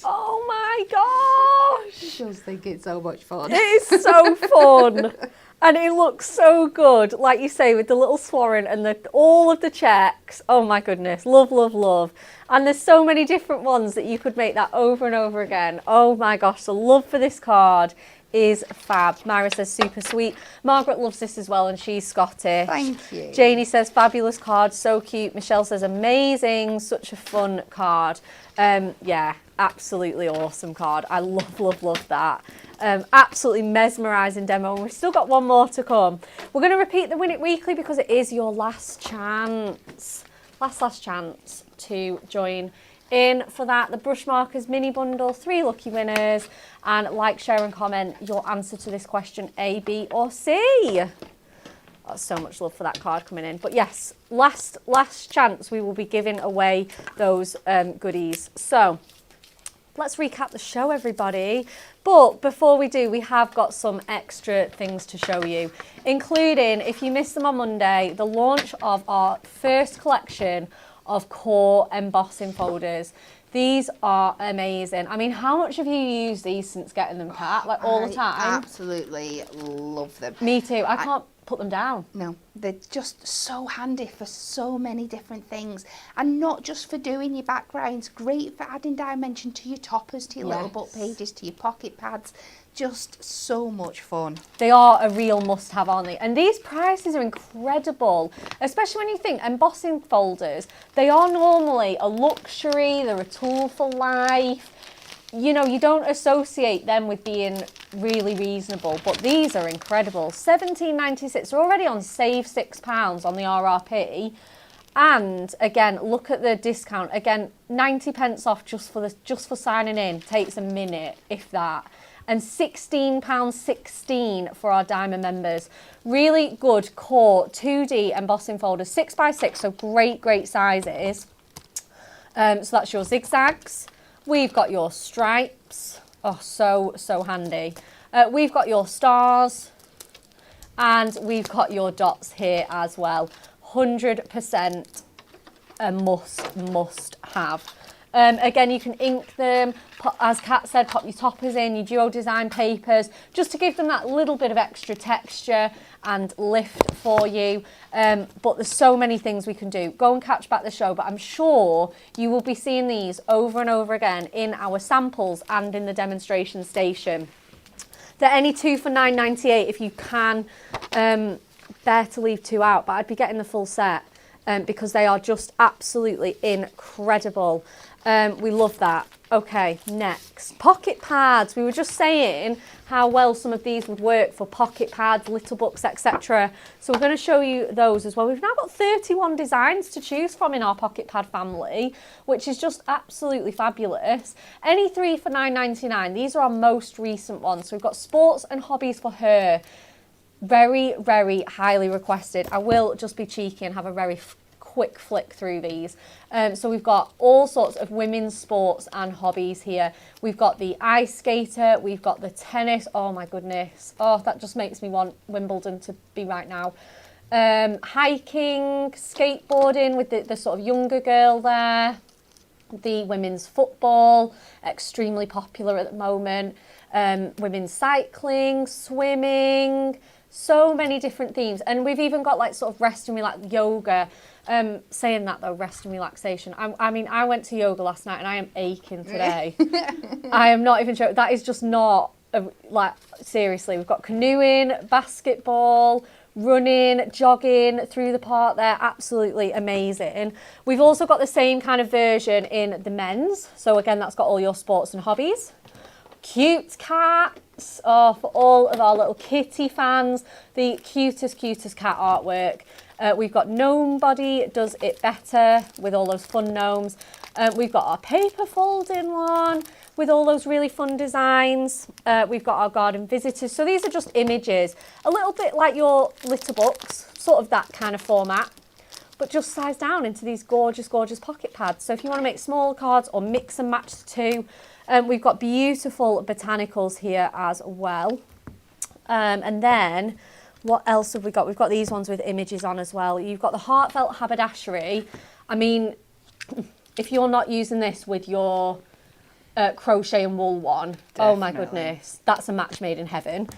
A: Oh my gosh!
B: I just think it's so much fun.
A: It is so fun. And it looks so good, like you say, with the little swarran and all of the checks. Oh my goodness, love, love, love. And there's so many different ones that you could make that over and over again. Oh my gosh, the love for this card is fab. Myra says super sweet. Margaret loves this as well and she's Scottish.
B: Thank you.
A: Janie says fabulous card, so cute. Michelle says amazing, such a fun card. Yeah, absolutely awesome card. I love, love, love that. Absolutely mesmerising demo, and we've still got one more to come. We're going to repeat the Win It Weekly because it is your last chance. Last chance to join in for that. The Brush Markers mini bundle, 3 lucky winners, and like, share and comment your answer to this question, A, B or C. That's so much love for that card coming in. But yes, last chance, we will be giving away those goodies. So let's recap the show, everybody. But before we do, we have got some extra things to show you, including, if you missed them on Monday, the launch of our first collection of core embossing folders. These are amazing. I mean, how much have you used these since getting them, Kat? Like all the time?
B: I absolutely love them.
A: Me too. I can't put them down.
B: No, they're just so handy for so many different things, and not just for doing your backgrounds. Great for adding dimension to your toppers, to your little book pages, to your pocket pads, just so much fun.
A: They are a real must-have, aren't they? And these prices are incredible, especially when you think embossing folders, they are normally a luxury, they're a tool for life. You know, you don't associate them with being really reasonable, but these are incredible. £17.96, they're already on save £6 on the RRP. And again, look at the discount. Again, 90p off just for signing in. Takes a minute, if that. And £16.16 for our Diamond members. Really good core 2D embossing folders, 6x6, so great sizes. So that's your zigzags. We've got your stripes. Oh, so handy. We've got your stars. And we've got your dots here as well. 100% a must have. Again, you can ink them, as Kat said, pop your toppers in, your duo design papers, just to give them that little bit of extra texture and lift for you. But there's so many things we can do. Go and catch back the show, but I'm sure you will be seeing these over and over again in our samples and in the demonstration station. They're any two for £9.98 if you can bear to leave two out, but I'd be getting the full set because they are just absolutely incredible. We love that. Okay, next, pocket pads. We were just saying how well some of these would work for pocket pads, little books, etc. So we're going to show you those as well. We've now got 31 designs to choose from in our pocket pad family, which is just absolutely fabulous. Any three for £9.99. These are our most recent ones. So we've got sports and hobbies for her. Very highly requested. I will just be cheeky and have a very quick flick through these. So we've got all sorts of women's sports and hobbies here. We've got the ice skater, we've got the tennis. Oh my goodness. Oh, that just makes me want Wimbledon to be right now. Hiking, skateboarding with the sort of younger girl there. The women's football, extremely popular at the moment. Women's cycling, swimming, so many different themes. And we've even got like sort of rest and relax yoga. Saying that though, rest and relaxation. I mean, I went to yoga last night and I am aching today. I am not even sure. That is just not, like, seriously. We've got canoeing, basketball, running, jogging through the park there. Absolutely amazing. We've also got the same kind of version in the men's. So again, that's got all your sports and hobbies. Cute cats. Oh, for all of our little kitty fans, the cutest cat artwork. We've got Gnome Body Does It Better with all those fun gnomes. We've got our paper folding one with all those really fun designs. We've got our garden visitors. So these are just images, a little bit like your litter books, sort of that kind of format, but just sized down into these gorgeous pocket pads. So if you want to make small cards or mix and match the two, we've got beautiful botanicals here as well. And then what else have we got? We've got these ones with images on as well. You've got the heartfelt haberdashery. I mean, if you're not using this with your crochet and wool one, definitely. Oh my goodness, that's a match made in heaven.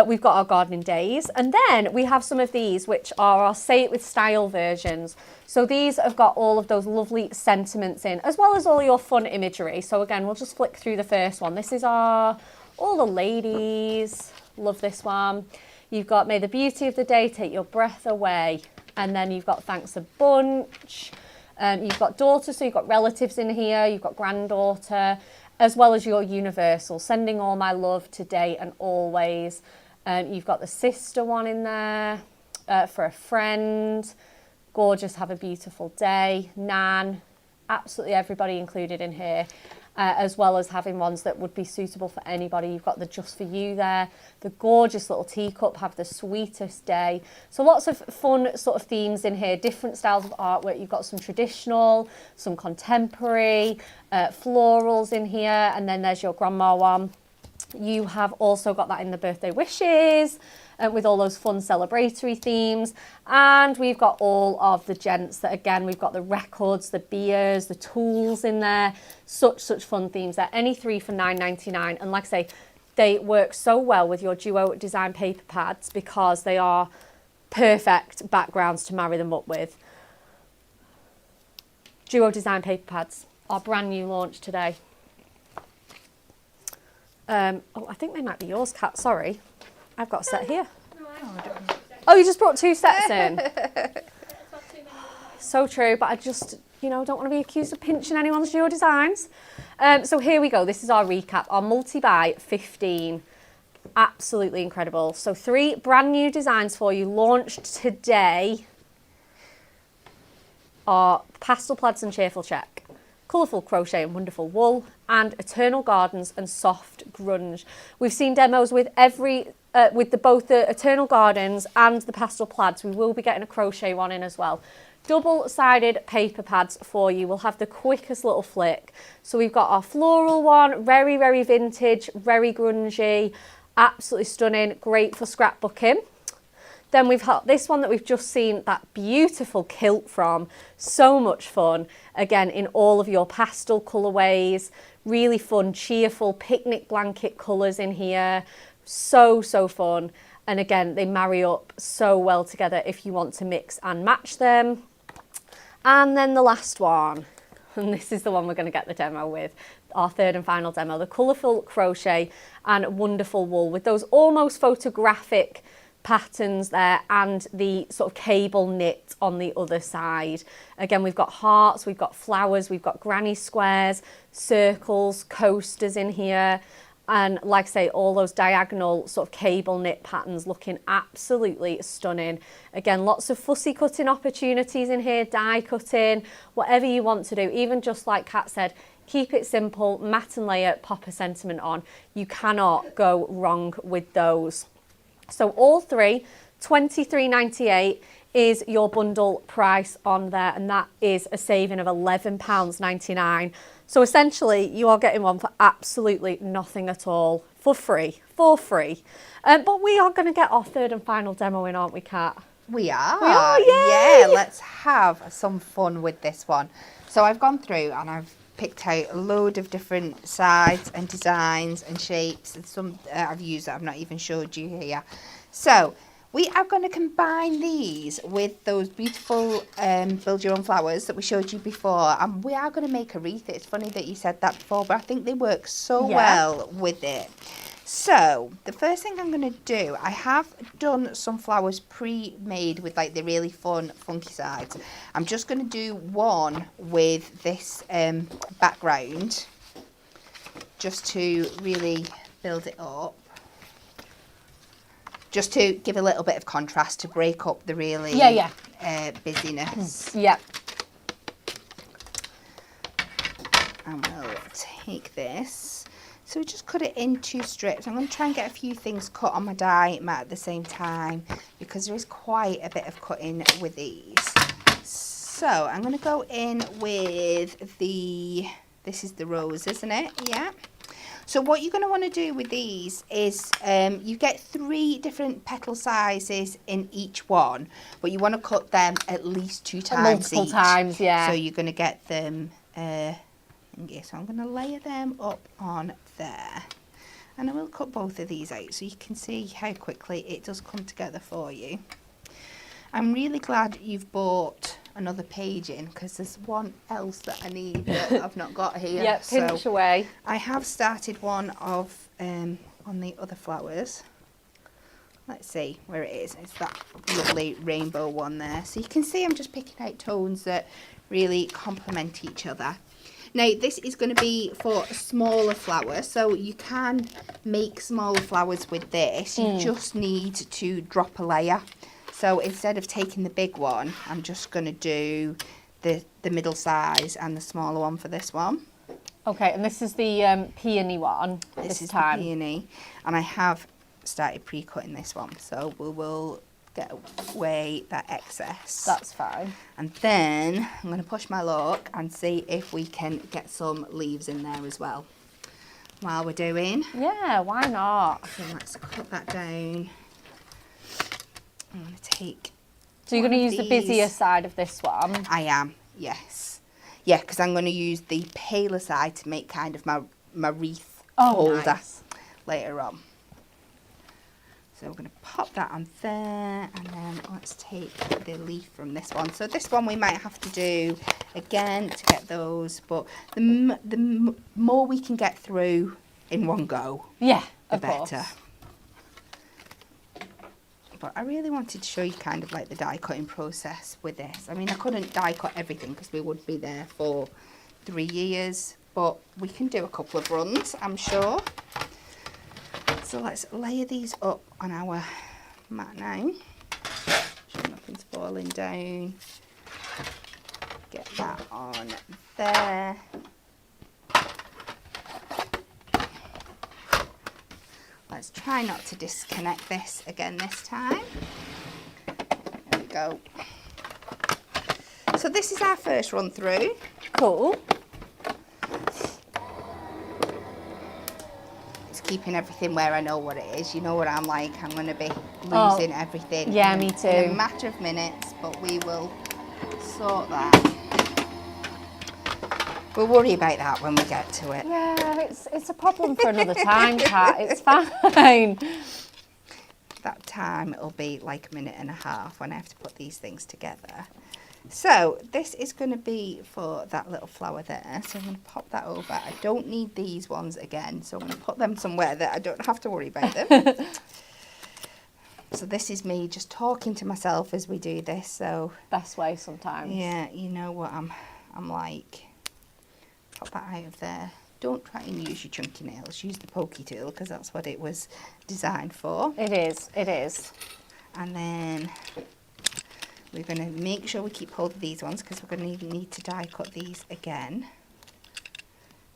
A: We've got our gardening days, and then we have some of these which are our say it with style versions. So these have got all of those lovely sentiments in, as well as all your fun imagery. So again, we'll just flick through the first one. This is our all the ladies. Love this one. You've got May the Beauty of the Day Take Your Breath Away. And then you've got Thanks a Bunch. You've got daughter, so you've got relatives in here. You've got granddaughter, as well as your universal. Sending all my love today and always. You've got the sister one in there for a friend. Gorgeous, have a beautiful day. Nan, absolutely everybody included in here. As well as having ones that would be suitable for anybody. You've got the Just For You there. The gorgeous little teacup, have the sweetest day. So lots of fun sort of themes in here, different styles of artwork. You've got some traditional, some contemporary, florals in here, and then there's your grandma one. You have also got that in the birthday wishes, with all those fun celebratory themes. And we've got all of the gents that, again, we've got the records, the beers, the tools in there. Such fun themes there. Any three for £9.99. And like I say, they work so well with your duo design paper pads because they are perfect backgrounds to marry them up with. Duo design paper pads, our brand new launch today. Oh, I think they might be yours, Kat. Sorry. I've got a set here.
C: No, I don't.
A: Oh, you just brought 2 sets in.
C: It's not too many.
A: So true, but I just, you know, don't want to be accused of pinching anyone's duo designs. So here we go. This is our recap. Our multi-buy 15. Absolutely incredible. So 3 brand new designs for you, launched today, are Pastel Plaids and Cheerful Check, Colourful Crochet and Wonderful Wool, and Eternal Gardens and Soft Grunge. We've seen demos with both the Eternal Gardens and the Pastel Plaids. We will be getting a crochet one in as well. Double-sided paper pads for you. We'll have the quickest little flick. So we've got our floral one, very, very vintage, very grungy, absolutely stunning, great for scrapbooking. Then we've got this one that we've just seen that beautiful kilt from. So much fun. Again, in all of your pastel colourways. Really fun, cheerful picnic blanket colours in here. So, so fun. And again, they marry up so well together if you want to mix and match them. And then the last one, and this is the one we're going to get the demo with, our third and final demo, the Colourful Crochet and Wonderful Wool, with those almost photographic patterns there and the sort of cable knit on the other side. Again, we've got hearts, we've got flowers, we've got granny squares, circles, coasters in here. And like I say, all those diagonal sort of cable knit patterns looking absolutely stunning. Again, lots of fussy cutting opportunities in here, die cutting, whatever you want to do. Even just like Kat said, keep it simple, mat and layer, pop a sentiment on. You cannot go wrong with those. So all 3, £23.98 is your bundle price on there, and that is a saving of £11.99. So essentially, you are getting one for absolutely nothing at all, for free. But we are going to get our third and final demo in, aren't we, Kat?
B: We are.
A: We are, yay!
B: Yeah, let's have some fun with this one. So I've gone through and I've picked out a load of different sides and designs and shapes, and some I've used that I've not even showed you here. So we are going to combine these with those beautiful build your own flowers that we showed you before, and we are going to make a wreath. It's funny that you said that before, but I think they work so well with it. So the first thing I'm going to do, I have done some flowers pre-made with like the really fun funky sides. I'm just going to do one with this background just to really build it up. Just to give a little bit of contrast to break up the really busyness.
A: Yep.
B: And we'll take this. So we just cut it in 2 strips. I'm going to try and get a few things cut on my die mat at the same time, because there is quite a bit of cutting with these. So I'm going to go in with this is the rose, isn't it? Yeah. So what you're going to want to do with these is you get 3 different petal sizes in each one, but you want to cut them at least 2 times
A: Multiple times, yeah.
B: So you're going to get them, so I'm going to layer them up on there. And I will cut both of these out so you can see how quickly it does come together for you. I'm really glad you've bought another page in, because there's one else that I need that I've not got here.
A: Yep, pinch away.
B: I have started one of on the other flowers. Let's see where it is. It's that lovely rainbow one there. So you can see I'm just picking out tones that really complement each other. Now this is going to be for smaller flowers, so you can make smaller flowers with this. You just need to drop a layer. So instead of taking the big one, I'm just going to do the middle size and the smaller one for this one.
A: Okay, and this is the peony one
B: This is
A: time.
B: the peony, and I have started pre-cutting this one, so we will get away that excess.
A: That's fine.
B: And then I'm going to push my luck and see if we can get some leaves in there as well while we're doing.
A: Yeah, why not?
B: So let's cut that down. I'm going to take.
A: So you're going to use the busier side of this one?
B: I am, yes. Yeah, because I'm going to use the paler side to make kind of my wreath holder later on. So we're going to pop that on there, and then let's take the leaf from this one. So this one we might have to do again to get those, but the more we can get through in one go,
A: Yeah,
B: the
A: of
B: better.
A: course.
B: But I really wanted to show you kind of like the die cutting process with this. I mean, I couldn't die cut everything because we would be there for 3 years, but we can do a couple of runs, I'm sure. So let's layer these up on our mat now. Sure nothing's falling down. Get that on there. Let's try not to disconnect this again this time. There we go. So this is our first run through.
A: Cool.
B: It's keeping everything where I know what it is. You know what I'm like. I'm going to be losing everything.
A: Yeah, me too.
B: In a matter of minutes, but we will sort that. We'll worry about that when we get to it.
A: Yeah, it's a problem for another time, Kat. It's fine.
B: That time it'll be like a minute and a half when I have to put these things together. So this is going to be for that little flower there. So I'm going to pop that over. I don't need these ones again, so I'm going to put them somewhere that I don't have to worry about them. So this is me just talking to myself as we do this. So
A: Best way sometimes.
B: yeah, you know what I'm like. Pop that out of there. Don't try and use your chunky nails. Use the pokey tool because that's what it was designed for.
A: It is, it is.
B: And then we're going to make sure we keep hold of these ones because we're going to need to die cut these again.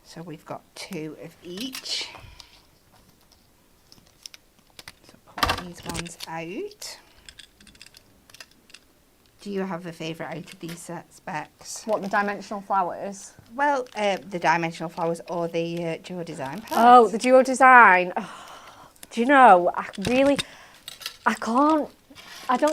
B: So we've got 2 of each. So pull these ones out. Do you have a favourite out of these specs?
A: What, the dimensional flowers?
B: Well, the dimensional flowers or the duo design pads.
A: Oh, the duo design. Oh, do you know, I don't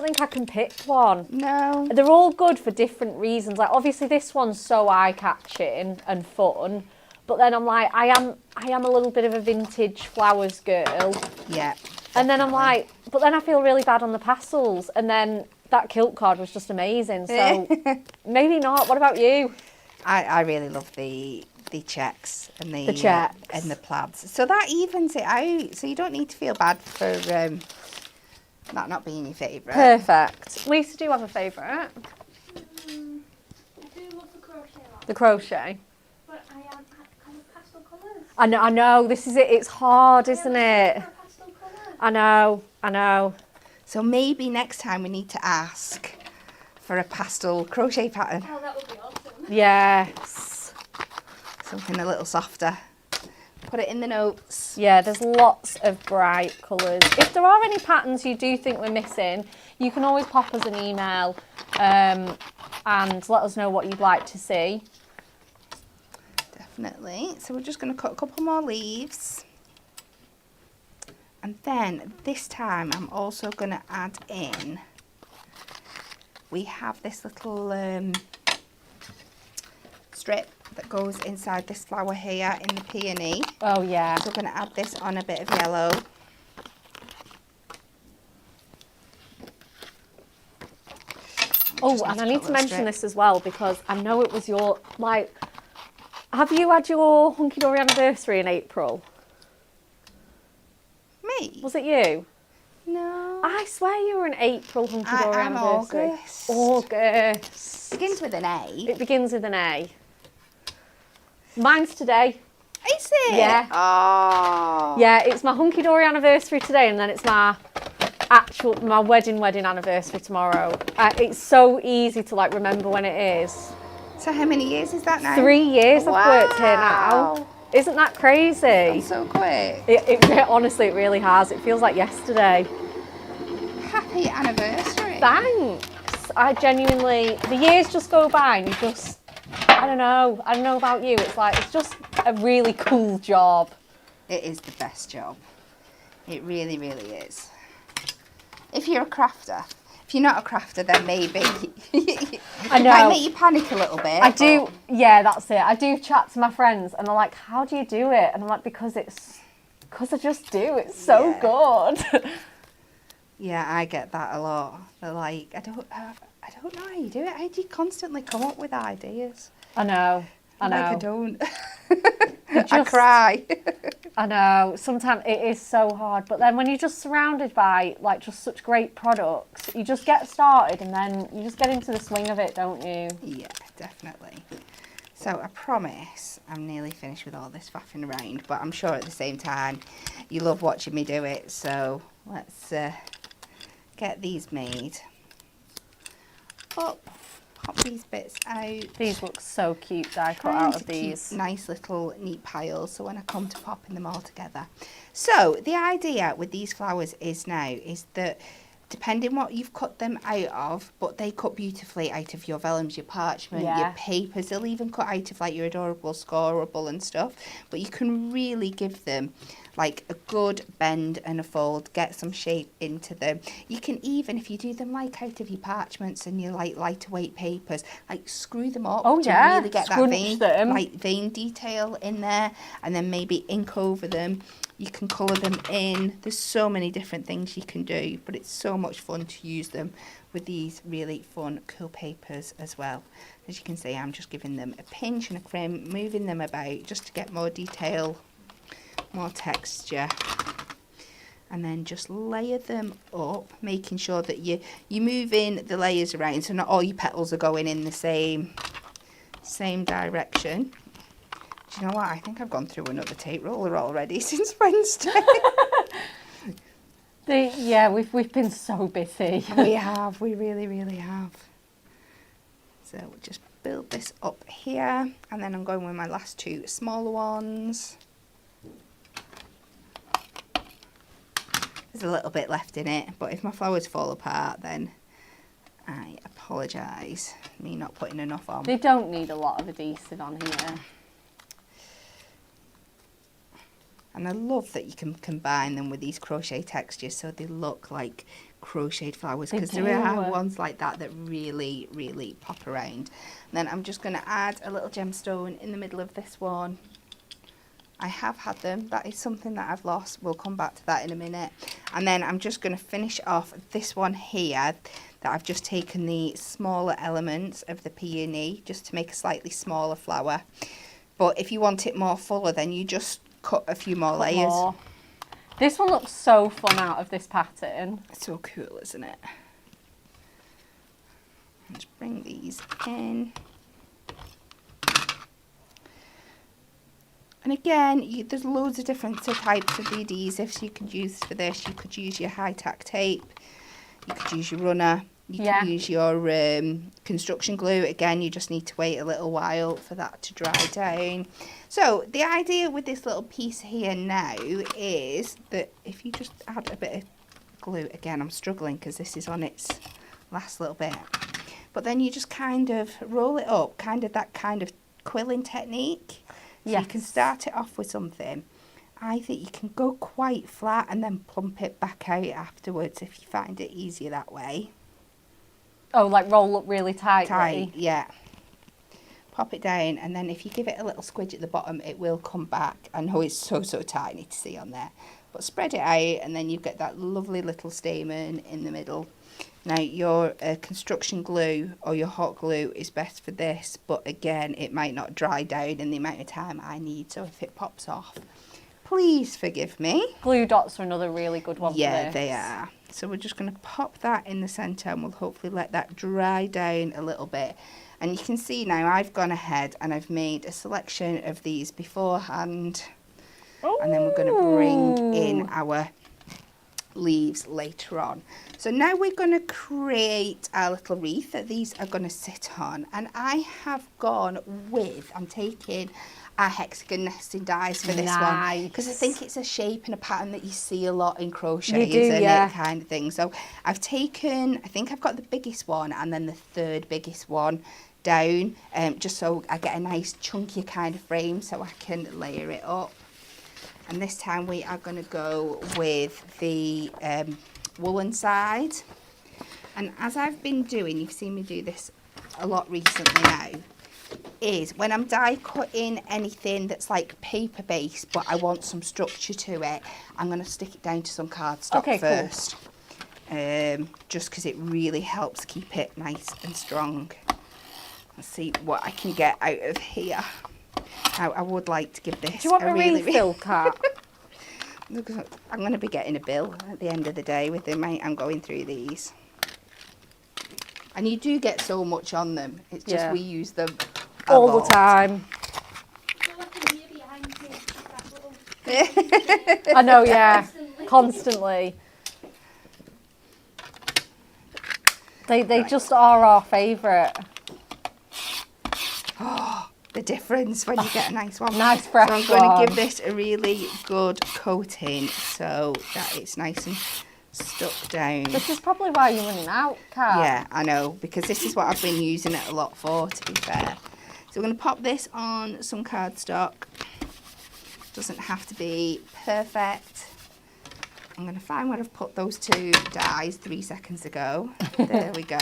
A: think I can pick one.
B: No.
A: They're all good for different reasons. Like, obviously this one's so eye-catching and fun, but then I'm like, I am a little bit of a vintage flowers girl.
B: Yeah.
A: And then I'm like, but then I feel really bad on the pastels, and then that kilt card was just amazing, so maybe not. What about you?
B: I really love the checks and the
A: checks.
B: And the plaids. So that evens it out. So you don't need to feel bad for that not being your favourite.
A: Perfect. Lisa, do you have a favourite?
C: I do love the crochet one,
A: The crochet.
C: but I am kind of pastel colours.
A: I know, this is it. It's hard, isn't it?
C: For a pastel colour.
A: I know.
B: So maybe next time we need to ask for a pastel crochet pattern.
C: Oh, that would be awesome.
A: Yes.
B: Something a little softer. Put it in the notes.
A: Yeah, there's lots of bright colours. If there are any patterns you do think we're missing, you can always pop us an email and let us know what you'd like to see.
B: Definitely. So we're just going to cut a couple more leaves. And then this time I'm also going to add in, we have this little strip that goes inside this flower here in the peony.
A: Oh, yeah.
B: So we're going to add this on a bit of yellow.
A: Oh,
B: Just
A: and I
B: need
A: need
B: to
A: to
B: put a
A: mention
B: strip.
A: this as well because I know it was your, like, have you had your Hunky Dory anniversary in April?
B: Me?
A: Was it you?
B: No.
A: I swear you were an April Hunky Dory
B: I'm
A: anniversary.
B: August.
A: August.
B: Begins with an A.
A: It begins with an A. Mine's today.
B: Is it?
A: Yeah.
B: Oh.
A: Yeah, it's my Hunky Dory anniversary today, and then it's my wedding anniversary tomorrow. It's so easy to like remember when it is.
B: So how many years is that now?
A: 3 years I've worked here now.
B: Wow.
A: Isn't that crazy?
B: That's so quick.
A: Honestly, it really has. It feels like yesterday.
B: Happy anniversary.
A: Thanks. I genuinely, the years just go by and you just, I don't know about you. It's just a really cool job.
B: It is the best job. It really, really is. If you're a crafter. If you're not a crafter, then maybe
A: I know.
B: It might make you panic a little bit.
A: I do, yeah, that's it. I do chat to my friends and they're like, how do you do it? And I'm like, because I just do. It's so
B: Yeah.
A: good.
B: Yeah, I get that a lot. They're like, I don't know how you do it. How do you constantly come up with ideas?
A: I know.
B: Like, I don't.
A: You
B: I
A: just-
B: cry.
A: I know, sometimes it is so hard, but then when you're just surrounded by like just such great products, you just get started and then you just get into the swing of it, don't you?
B: Yeah, definitely. So I promise I'm nearly finished with all this faffing around, but I'm sure at the same time you love watching me do it, so let's get these made up. Pop these bits out.
A: These look so cute, die cut
B: Trying
A: out
B: to
A: of these.
B: keep nice little neat piles, so when I come to popping them all together. So the idea with these flowers is that depending what you've cut them out of, but they cut beautifully out of your vellums, your parchment,
A: Yeah.
B: your papers. They'll even cut out of like your adorable scoreable and stuff. But you can really give them like a good bend and a fold, get some shape into them. You can even, if you do them like out of your parchments and your like lighter weight papers, like screw them up to really get that vein detail in there, and then maybe ink over them. You can colour them in. There's so many different things you can do, but it's so much fun to use them with these really fun, cool papers as well. As you can see, I'm just giving them a pinch and a crimp, moving them about just to get more detail, more texture. And then just layer them up, making sure that you're moving the layers around so not all your petals are going in the same direction. Do you know what? I think I've gone through another tape roller already since Wednesday.
A: Yeah, we've been so busy.
B: We have, we really, really have. So we'll just build this up here, and then I'm going with my last two smaller ones. There's a little bit left in it, but if my flowers fall apart, then I apologise, me not putting enough on.
A: They don't need a lot of adhesive on here.
B: And I love that you can combine them with these crochet textures so they look like crocheted flowers, because there are ones like that that really, really pop around. And then I'm just going to add a little gemstone in the middle of this one. I have had them. That is something that I've lost. We'll come back to that in a minute. And then I'm just going to finish off this one here that I've just taken the smaller elements of the peony just to make a slightly smaller flower. But if you want it more fuller, then you just cut a few more layers.
A: This one looks so fun out of this pattern.
B: It's so cool, isn't it? Let's bring these in. And again, there's loads of different types of adhesives you could use for this. You could use your high-tack tape, you could use your runner, you can use your construction glue. Again, you just need to wait a little while for that to dry down. So the idea with this little piece here now is that if you just add a bit of glue, again, I'm struggling because this is on its last little bit, but then you just kind of roll it up, kind of that kind of quilling technique. So you can start it off with something. I think you can go quite flat and then plump it back out afterwards if you find it easier that way.
A: Oh, like roll up really tightly?
B: Tight, yeah. Pop it down, and then if you give it a little squidge at the bottom, it will come back. I know it's so tiny to see on there. But spread it out, and then you get that lovely little stamen in the middle. Now, your construction glue or your hot glue is best for this, but again, it might not dry down in the amount of time I need. So if it pops off, please forgive me.
A: Glue dots are another really good one for this.
B: Yeah, they are. So we're just going to pop that in the centre, and we'll hopefully let that dry down a little bit. And you can see now I've gone ahead and I've made a selection of these beforehand. Ooh. And then we're going to bring in our leaves later on. So now we're going to create our little wreath that these are going to sit on. And I have gone with, I'm taking our hexagon nesting dies for this one, because I think it's a shape and a pattern that you see a lot in crochet, isn't it, kind of thing. So I've taken, I think I've got the biggest one and then the third biggest one down, just so I get a nice chunky kind of frame so I can layer it up. And this time we are going to go with the woolen side. And as I've been doing, you've seen me do this a lot recently now, is when I'm die cutting anything that's like paper based but I want some structure to it, I'm going to stick it down to some cardstock first. Cool. Just because it really helps keep it nice and strong. Let's see what I can get out of here. Now, I would like to give this
A: Do you want a refill, Kat?
B: I'm going to be getting a bill at the end of the day with them. I'm going through these. And you do get so much on them. It's just we use them
A: all the time. I know, yeah. Constantly. They just are our favourite.
B: Oh, the difference when you get a nice one.
A: Nice fresh one.
B: So I'm going to give this a really good coating so that it's nice and stuck down.
A: This is probably why you're running out, Kat.
B: Yeah, I know, because this is what I've been using it a lot for, to be fair. So we're going to pop this on some cardstock. Doesn't have to be perfect. I'm going to find where I've put those two dies 3 seconds ago. There we go.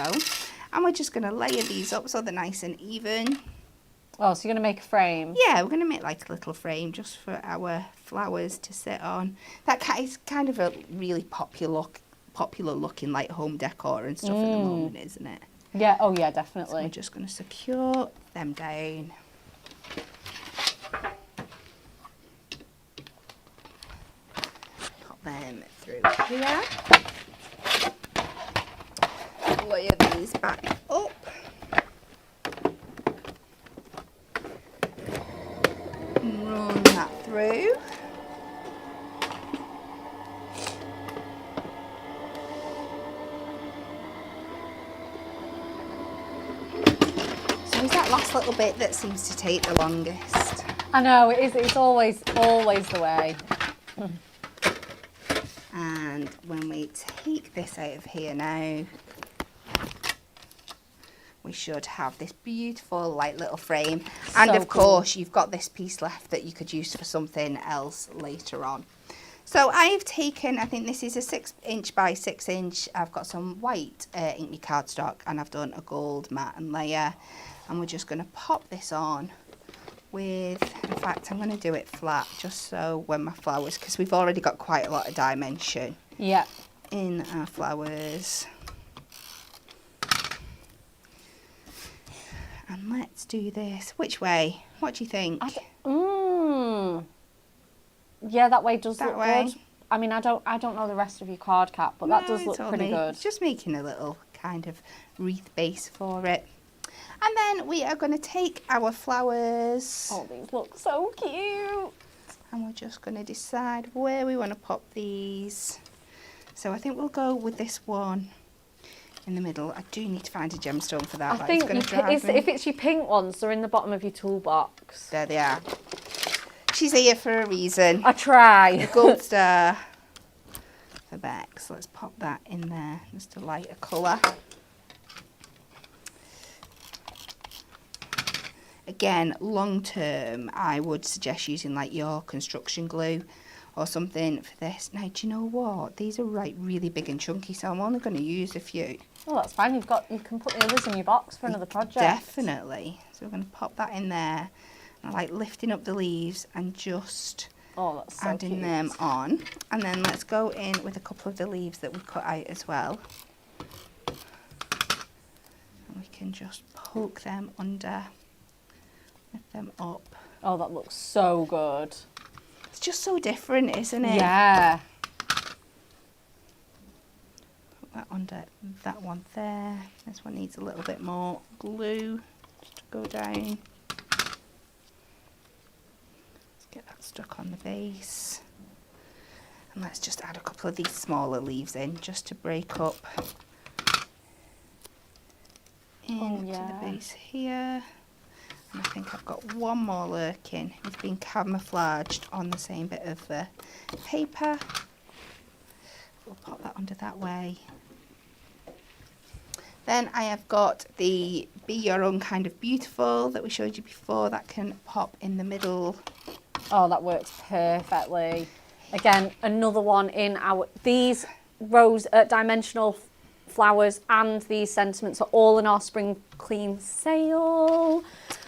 B: And we're just going to layer these up so they're nice and even.
A: Oh, so you're going to make a frame?
B: Yeah, we're going to make like a little frame just for our flowers to sit on. That is kind of a really popular looking like home decor and stuff at the moment, isn't it?
A: Yeah, oh yeah, definitely.
B: So we're just going to secure them down. Pop them through here. Layer these back up. Run that through. So is that last little bit that seems to take the longest?
A: I know, it is. It's always the way.
B: And when we take this out of here now, we should have this beautiful like little frame. And
A: So
B: of course you've got this piece left that you could use for something else later on. So I've taken, I think this is a 6" by 6". I've got some white Inkme cardstock and I've done a gold matte and layer. And we're just going to pop this on with, in fact I'm going to do it flat just so when my flowers, because we've already got quite a lot of dimension in our flowers. And let's do this. Which way? What do you think?
A: Yeah, that way does
B: That
A: look
B: way?
A: good. I mean, I don't know the rest of your card, Kat, but that does look pretty good.
B: It's just making a little kind of wreath base for it. And then we are going to take our flowers.
A: Oh, these look so cute.
B: And we're just going to decide where we want to pop these. So I think we'll go with this one in the middle. I do need to find a gemstone for that.
A: I think if it's your pink ones, they're in the bottom of your toolbox.
B: There they are. She's here for a reason.
A: I try.
B: The gold star for Beck. So let's pop that in there just to light a colour. Again, long term, I would suggest using like your construction glue or something for this. Now, do you know what? These are really big and chunky, so I'm only going to use a few.
A: Oh, that's fine. You can put the others in your box for another project.
B: Definitely. So we're going to pop that in there. I like lifting up the leaves and just
A: that's so
B: adding
A: cute.
B: them on. And then let's go in with a couple of the leaves that we cut out as well. And we can just poke them under, lift them up.
A: Oh, that looks so good.
B: It's just so different, isn't it?
A: Yeah.
B: Put that under that one there. This one needs a little bit more glue just to go down. Get that stuck on the base. And let's just add a couple of these smaller leaves in just to break up into the base here. And I think I've got one more lurking. It's been camouflaged on the same bit of the paper. We'll pop that under that way. Then I have got the Be Your Own Kind of Beautiful that we showed you before. That can pop in the middle.
A: Oh, that works perfectly. Again, another one in these rose dimensional flowers and these sentiments are all in our spring clean sale.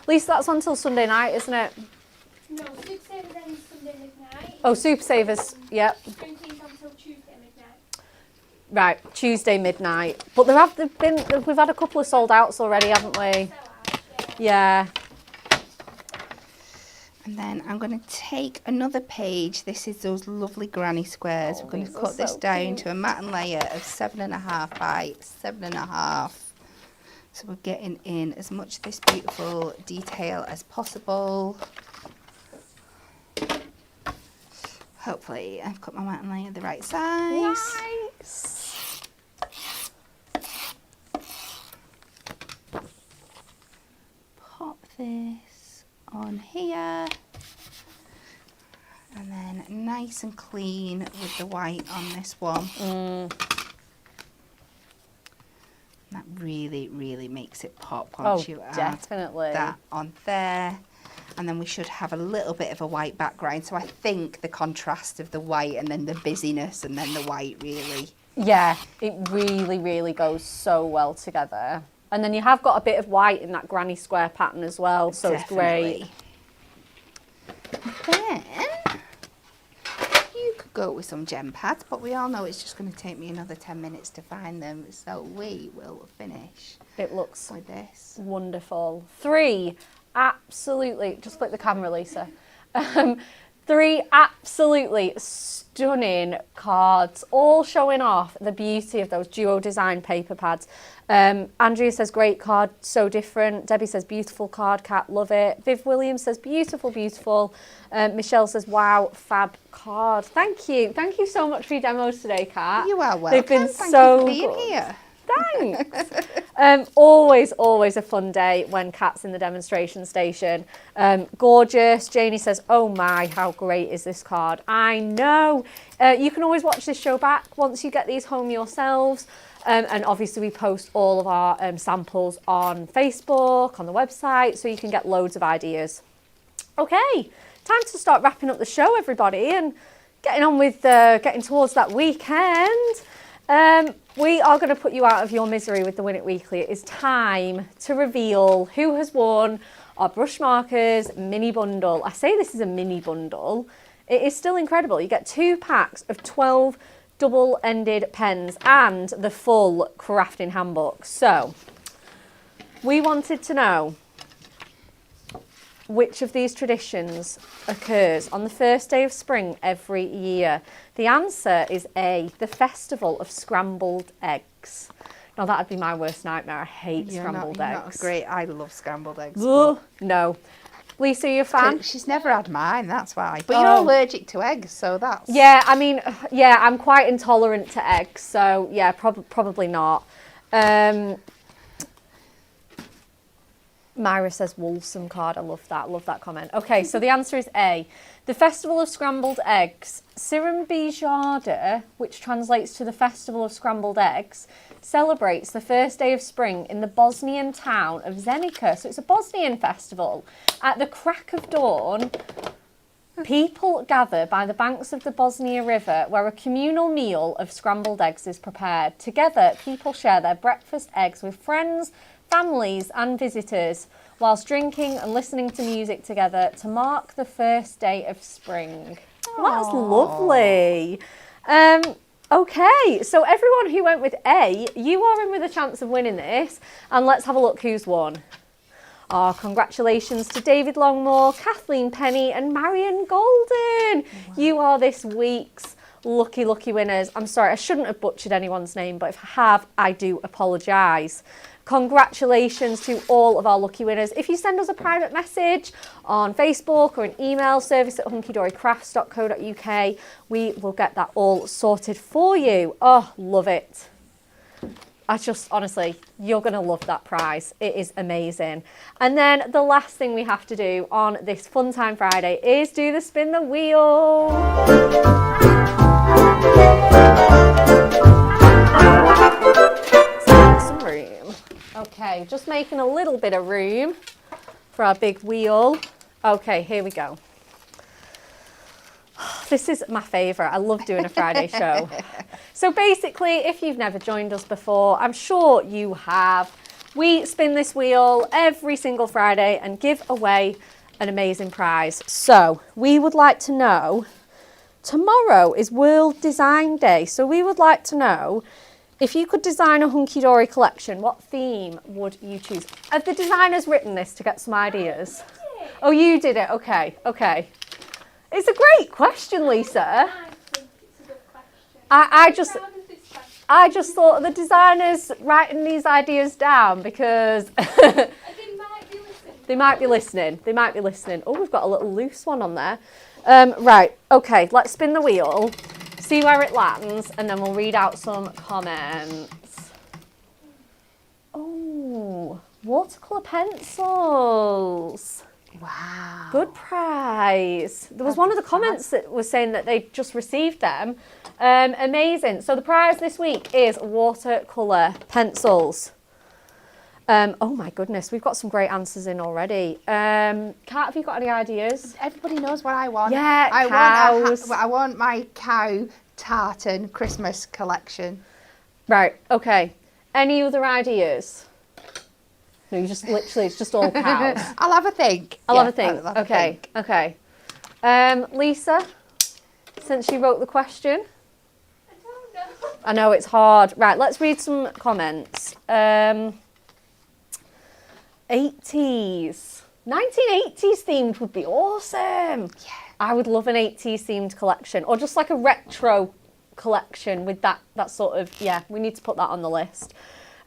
A: Lisa, that's on till Sunday night, isn't it?
C: No, Super Savers ends Sunday midnight.
A: Oh, Super Savers, yep.
C: Spring Clean's until Tuesday midnight.
A: Right, Tuesday midnight. But we've had a couple of sold outs already, haven't we?
C: Sell out, yeah.
A: Yeah.
B: And then I'm going to take another page. This is those lovely granny squares.
A: Oh,
B: We're going to
A: these are
B: cut this
A: so
B: down
A: cute.
B: to a matten layer of 7.5 by 7.5. So we're getting in as much of this beautiful detail as possible. Hopefully I've cut my matten layer the right size.
A: Nice.
B: Pop this on here. And then nice and clean with the white on this one. That really, really makes it pop once you add
A: definitely.
B: that on there. And then we should have a little bit of a white background. So I think the contrast of the white and then the busyness and then the white really.
A: Yeah, it really, really goes so well together. And then you have got a bit of white in that granny square pattern as well, so
B: Definitely.
A: It's great.
B: Then you could go with some gem pads, but we all know it's just going to take me another 10 minutes to find them. So we will finish
A: It looks
B: with this.
A: wonderful. 3 absolutely, just flip the camera, Lisa. 3 absolutely stunning cards, all showing off the beauty of those duo design paper pads. Andrea says, great card, so different. Debbie says, beautiful card, Kat, love it. Viv Williams says, beautiful, beautiful. Michelle says, wow, fab card. Thank you. Thank you so much for your demos today, Kat.
B: You are welcome.
A: They've been
B: Thank
A: so
B: you for being
A: good.
B: here.
A: Thanks. Always a fun day when Kat's in the demonstration station. Gorgeous. Janie says, oh my, how great is this card? I know. You can always watch this show back once you get these home yourselves. And obviously we post all of our samples on Facebook, on the website, so you can get loads of ideas. Okay, time to start wrapping up the show, everybody, and getting on with getting towards that weekend. We are going to put you out of your misery with the Win It Weekly. It is time to reveal who has won our Brush Markers mini bundle. I say this is a mini bundle. It is still incredible. You get 2 packs of 12 double-ended pens and the full crafting handbook. So, we wanted to know which of these traditions occurs on the first day of spring every year. The answer is A, the Festival of Scrambled Eggs. Now that'd be my worst nightmare. I hate scrambled eggs.
B: Not great. I love scrambled eggs.
A: Ugh, no. Lisa, are you a fan?
B: She's never had mine, that's why. But
A: Oh.
B: you're allergic to eggs, so that's...
A: Yeah, I mean, yeah, I'm quite intolerant to eggs, so yeah, probably not. Myra says Wolfsome card. I love that comment. Okay, so the answer is A. The Festival of Scrambled Eggs. Sirambijada, which translates to the Festival of Scrambled Eggs, celebrates the first day of spring in the Bosnian town of Zenica. So it's a Bosnian festival. At the crack of dawn, people gather by the banks of the Bosnia River where a communal meal of scrambled eggs is prepared. Together, people share their breakfast eggs with friends, families and visitors whilst drinking and listening to music together to mark the first day of spring. Well, that's lovely. Okay, so everyone who went with A, you are in with a chance of winning this. And let's have a look who's won. Oh, congratulations to David Longmore, Kathleen Penny and Marion Golden. Wow. You are this week's lucky winners. I'm sorry, I shouldn't have butchered anyone's name, but if I have, I do apologise. Congratulations to all of our lucky winners. If you send us a private message on Facebook or an email, service@hunkydorycrafts.co.uk, we will get that all sorted for you. Oh, love it. I just, honestly, you're going to love that prize. It is amazing. And then the last thing we have to do on this Fun Time Friday is do the spin the wheel. Some room. Okay, just making a little bit of room for our big wheel. Okay, here we go. This is my favourite. I love doing a Friday show. So basically, if you've never joined us before, I'm sure you have. We spin this wheel every single Friday and give away an amazing prize. So we would like to know, tomorrow is World Design Day. So we would like to know, if you could design a Hunky Dory collection, what theme would you choose? Have the designers written this to get some ideas?
C: it.
A: Oh, you did it. Okay, okay. It's a great question, Lisa.
C: I think it's a good question.
A: I just
C: Proud of this question.
A: I just thought of the designers writing these ideas down because
C: They might be listening.
A: they might be listening. They might be listening. Oh, we've got a little loose one on there. Right, okay, let's spin the wheel, see where it lands, and then we'll read out some comments. Oh, watercolour pencils.
B: Wow.
A: Good prize. There was one of the comments that was saying that they just received them. Amazing. So the prize this week is watercolour pencils. Oh my goodness, we've got some great answers in already. Kat, have you got any ideas?
B: Everybody knows what I want.
A: Yeah,
B: I
A: cows.
B: I want my cow tartan Christmas collection.
A: Right, okay. Any other ideas? No, you just literally, it's just all cows.
B: I'll have a think.
A: I'll have a think.
B: I'll have a
A: Okay,
B: think.
A: okay. Lisa, since you wrote the question.
C: I don't know.
A: I know it's hard. Right, let's read some comments. 80s. 1980s themed would be awesome.
B: Yeah.
A: I would love an 80s themed collection or just like a retro collection with that sort of, yeah, we need to put that on the list.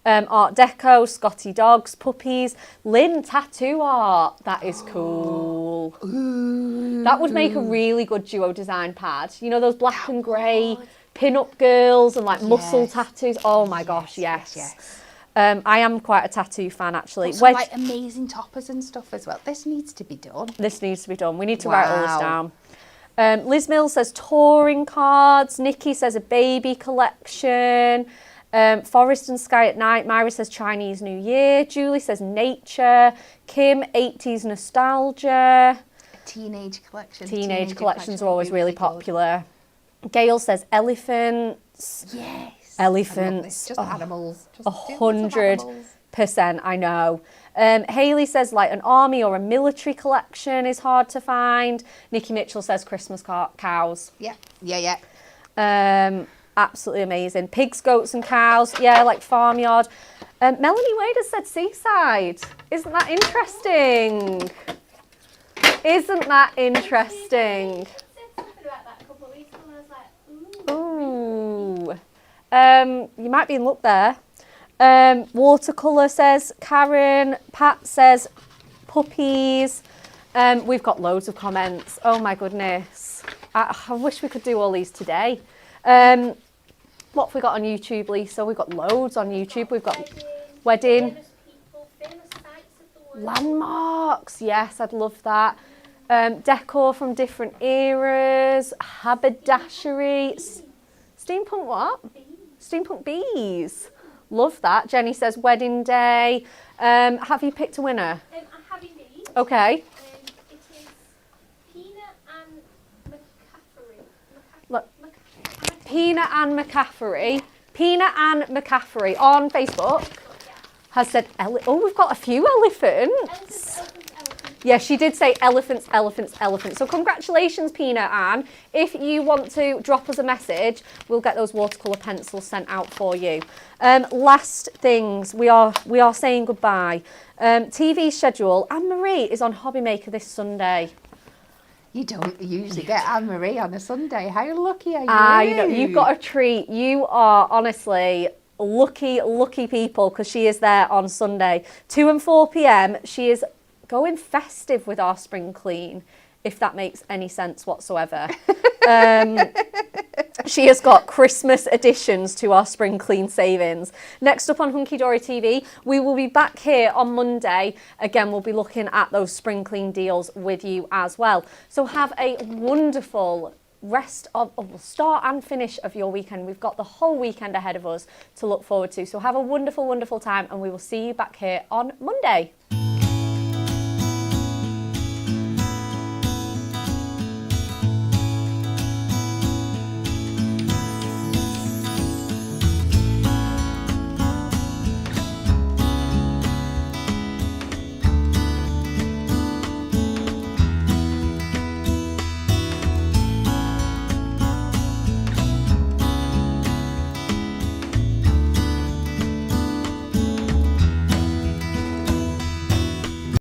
A: Art Deco, Scotty Dogs, puppies, Lynn tattoo art. That is cool.
B: Ooh.
A: That would make a really good duo design pad. You know, those black and grey pin-up girls and like muscle
B: Yes.
A: tattoos. Oh my gosh, yes.
B: Yes.
A: I am quite a tattoo fan actually.
B: Also, like amazing toppers and stuff as well. This needs to be done.
A: This needs to be done. We need to write all this
B: Wow.
A: down. Liz Mills says touring cards. Nikki says a baby collection. Forest and Sky at Night. Myra says Chinese New Year. Julie says nature. Kim, 80s nostalgia.
B: A teenage collection.
A: Teenage collections are
B: would
A: always
B: be
A: really
B: good.
A: popular. Gail says elephants.
B: Yes.
A: Elephants.
B: I love this. Just
A: Oh,
B: animals. Just
A: 100%, I know. Hayley says like an army or a military collection is hard to find. Nikki Mitchell says Christmas cows.
B: Yeah. Yeah.
A: Absolutely amazing. Pigs, goats and cows. Yeah, like farmyard. Melanie Wade has said seaside. Isn't that interesting? Isn't that interesting?
C: You said something about that a couple of weeks ago and I was like, ooh.
A: Ooh. You might be in luck there. Watercolour says Karen. Pat says puppies. We've got loads of comments. Oh my goodness. I wish we could do all these today. What have we got on YouTube, Lisa? We've got loads on YouTube. We've got wedding.
C: Famous people, famous sites of the world.
A: Landmarks. Yes, I'd love that. Decor from different eras. Haberdashery. Steampunk what? Steampunk bees. Love that. Jenny says wedding day. Have you picked a winner?
C: I have indeed.
A: Okay.
C: It is Peanut and McCaffrey.
A: Look. Peanut and McCaffrey. Peanut and McCaffrey on Facebook has said, oh, we've got a few elephants.
C: Elephant.
A: Yeah, she did say elephants. So congratulations, Peanut Ann. If you want to drop us a message, we'll get those watercolour pencils sent out for you. Last things, we are saying goodbye. TV schedule, Anne-Marie is on Hobby Maker this Sunday.
B: You don't usually get Anne-Marie on a Sunday. How lucky are you?
A: I know, you've got a treat. You are honestly lucky people because she is there on Sunday. 2 and 4 p.m. She is going festive with our spring clean, if that makes any sense whatsoever. She has got Christmas additions to our spring clean savings. Next up on Hunky Dory TV, we will be back here on Monday. Again, we'll be looking at those spring clean deals with you as well. So have a wonderful rest of start and finish of your weekend. We've got the whole weekend ahead of us to look forward to. So have a wonderful time and we will see you back here on Monday.